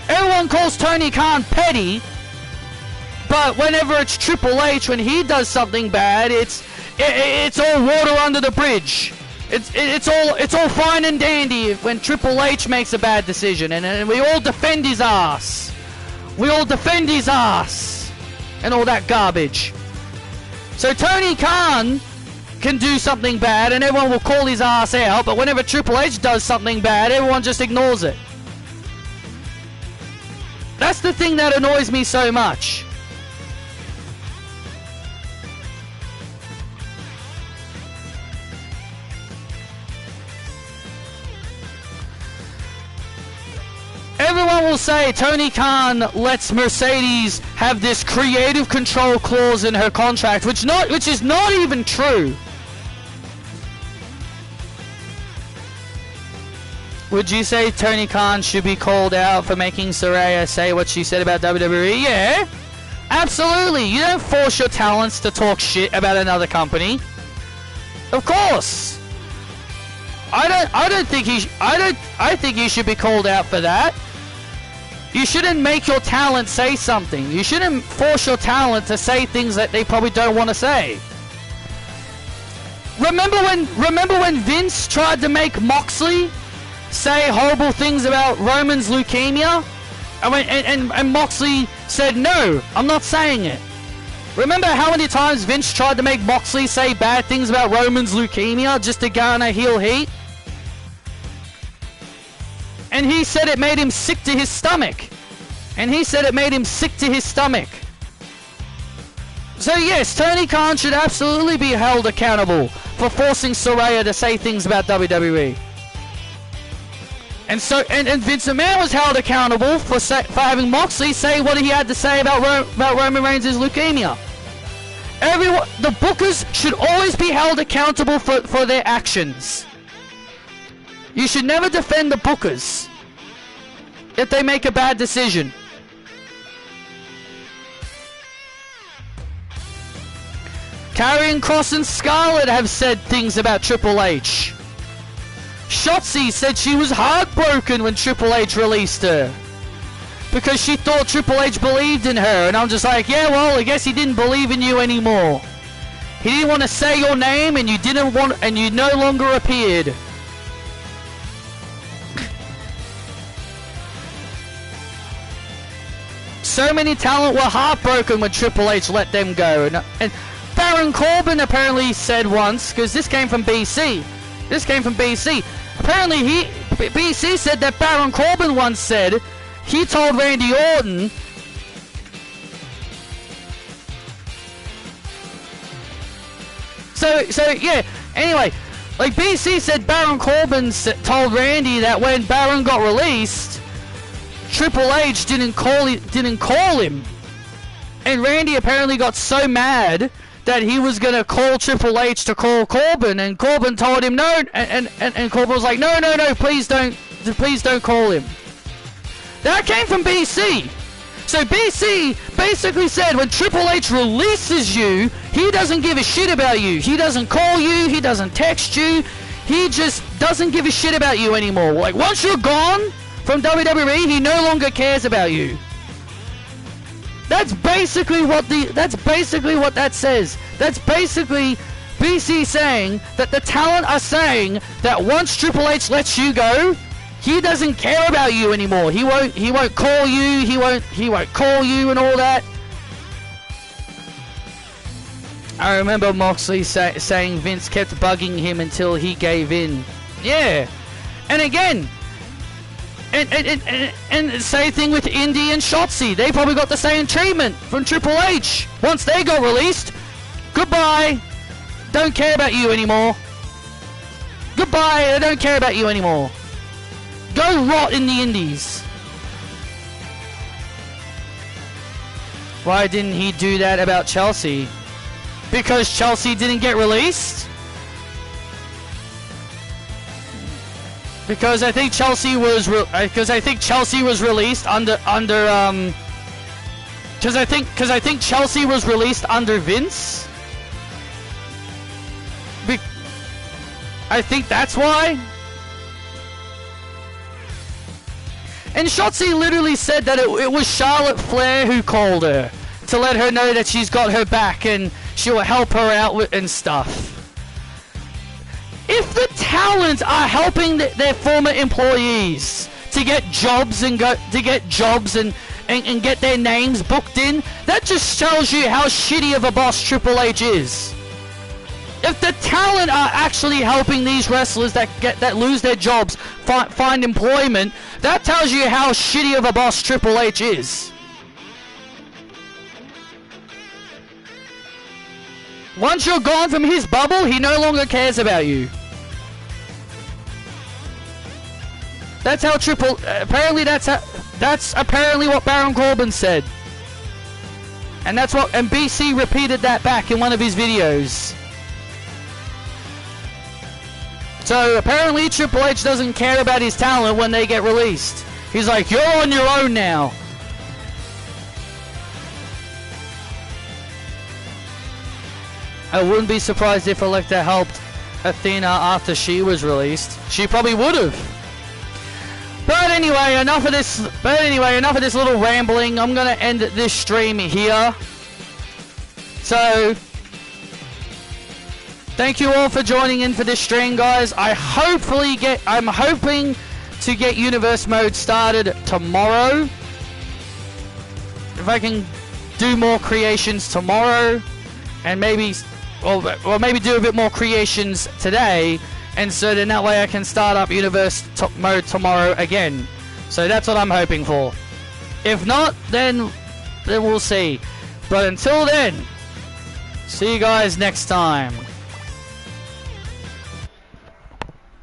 Everyone calls Tony Khan petty, but whenever it's Triple H, when he does something bad, it's all water under the bridge. It's all fine and dandy when Triple H makes a bad decision, and we all defend his ass. We all defend his ass and all that garbage. So Tony Khan can do something bad, and everyone will call his ass out. But whenever Triple H does something bad, everyone just ignores it. That's the thing that annoys me so much. Everyone will say Tony Khan lets Mercedes have this creative control clause in her contract, which is not even true. would you say Tony Khan should be called out for making Saraya say what she said about WWE? Yeah, absolutely. You don't force your talents to talk shit about another company. Of course. I think he should be called out for that. You shouldn't make your talent say something. You shouldn't force your talent to say things that they probably don't want to say. Remember when Vince tried to make Moxley say horrible things about Roman's leukemia? And Moxley said, no, I'm not saying it. Remember how many times Vince tried to make Moxley say bad things about Roman's leukemia just to garner heel heat? And he said it made him sick to his stomach. So yes, Tony Khan should absolutely be held accountable for forcing Saraya to say things about WWE. And Vince McMahon was held accountable for having Moxley say what he had to say about Roman Reigns' leukemia. The bookers should always be held accountable for their actions. You should never defend the bookers if they make a bad decision. Karrion Kross and Scarlett have said things about Triple H. Shotzi said she was heartbroken when Triple H released her because she thought Triple H believed in her, and I'm just like, yeah, well, I guess he didn't believe in you anymore. He didn't want to say your name, and you no longer appeared. So many talent were heartbroken when Triple H let them go, and Baron Corbin apparently said once, because this came from BC. Apparently BC said that Baron Corbin once said he told Randy Orton so yeah, anyway, like BC said Baron Corbin told Randy that when Baron got released, Triple H didn't call him, and Randy apparently got so mad that he was gonna call Triple H to call Corbin, and Corbin told him no, and Corbin was like, no, please don't call him. That came from BC. So BC basically said when Triple H releases you, he doesn't give a shit about you. He doesn't call you, he doesn't text you, he just doesn't give a shit about you anymore. Like, once you're gone from WWE, he no longer cares about you. That's basically what that says. That's basically BC saying that the talent are saying that once Triple H lets you go, he doesn't care about you anymore. He won't call you. He won't call you and all that. I remember Moxley saying Vince kept bugging him until he gave in. Yeah, and again. And same thing with Indy and Shotzi. They probably got the same treatment from Triple H. Once they got released, goodbye. Don't care about you anymore. Goodbye. I don't care about you anymore. Go rot in the Indies. Why didn't he do that about Chelsea? Because Chelsea didn't get released? Because I think Chelsea was released under because I think Chelsea was released under Vince. I think that's why. And Shotzi literally said that it was Charlotte Flair who called her to let her know that she's got her back and she will help her out with and stuff. If the talent are helping their former employees to get jobs and get their names booked in, that just tells you how shitty of a boss Triple H is. If the talent are actually helping these wrestlers that lose their jobs find employment, that tells you how shitty of a boss Triple H is. Once you're gone from his bubble, he no longer cares about you. That's how that's apparently what Baron Corbin said. And BC repeated that back in one of his videos. So apparently Triple H doesn't care about his talent when they get released. He's like, you're on your own now. I wouldn't be surprised if Elektra helped Athena after she was released. She probably would have. But anyway, enough of this little rambling. I'm gonna end this stream here. So thank you all for joining in for this stream, guys. I'm hoping to get Universe Mode started tomorrow. If I can do more creations tomorrow, and maybe maybe do a bit more creations today, and so then that way I can start up Universe Mode tomorrow again. So that's what I'm hoping for. If not, then we'll see. But until then, see you guys next time.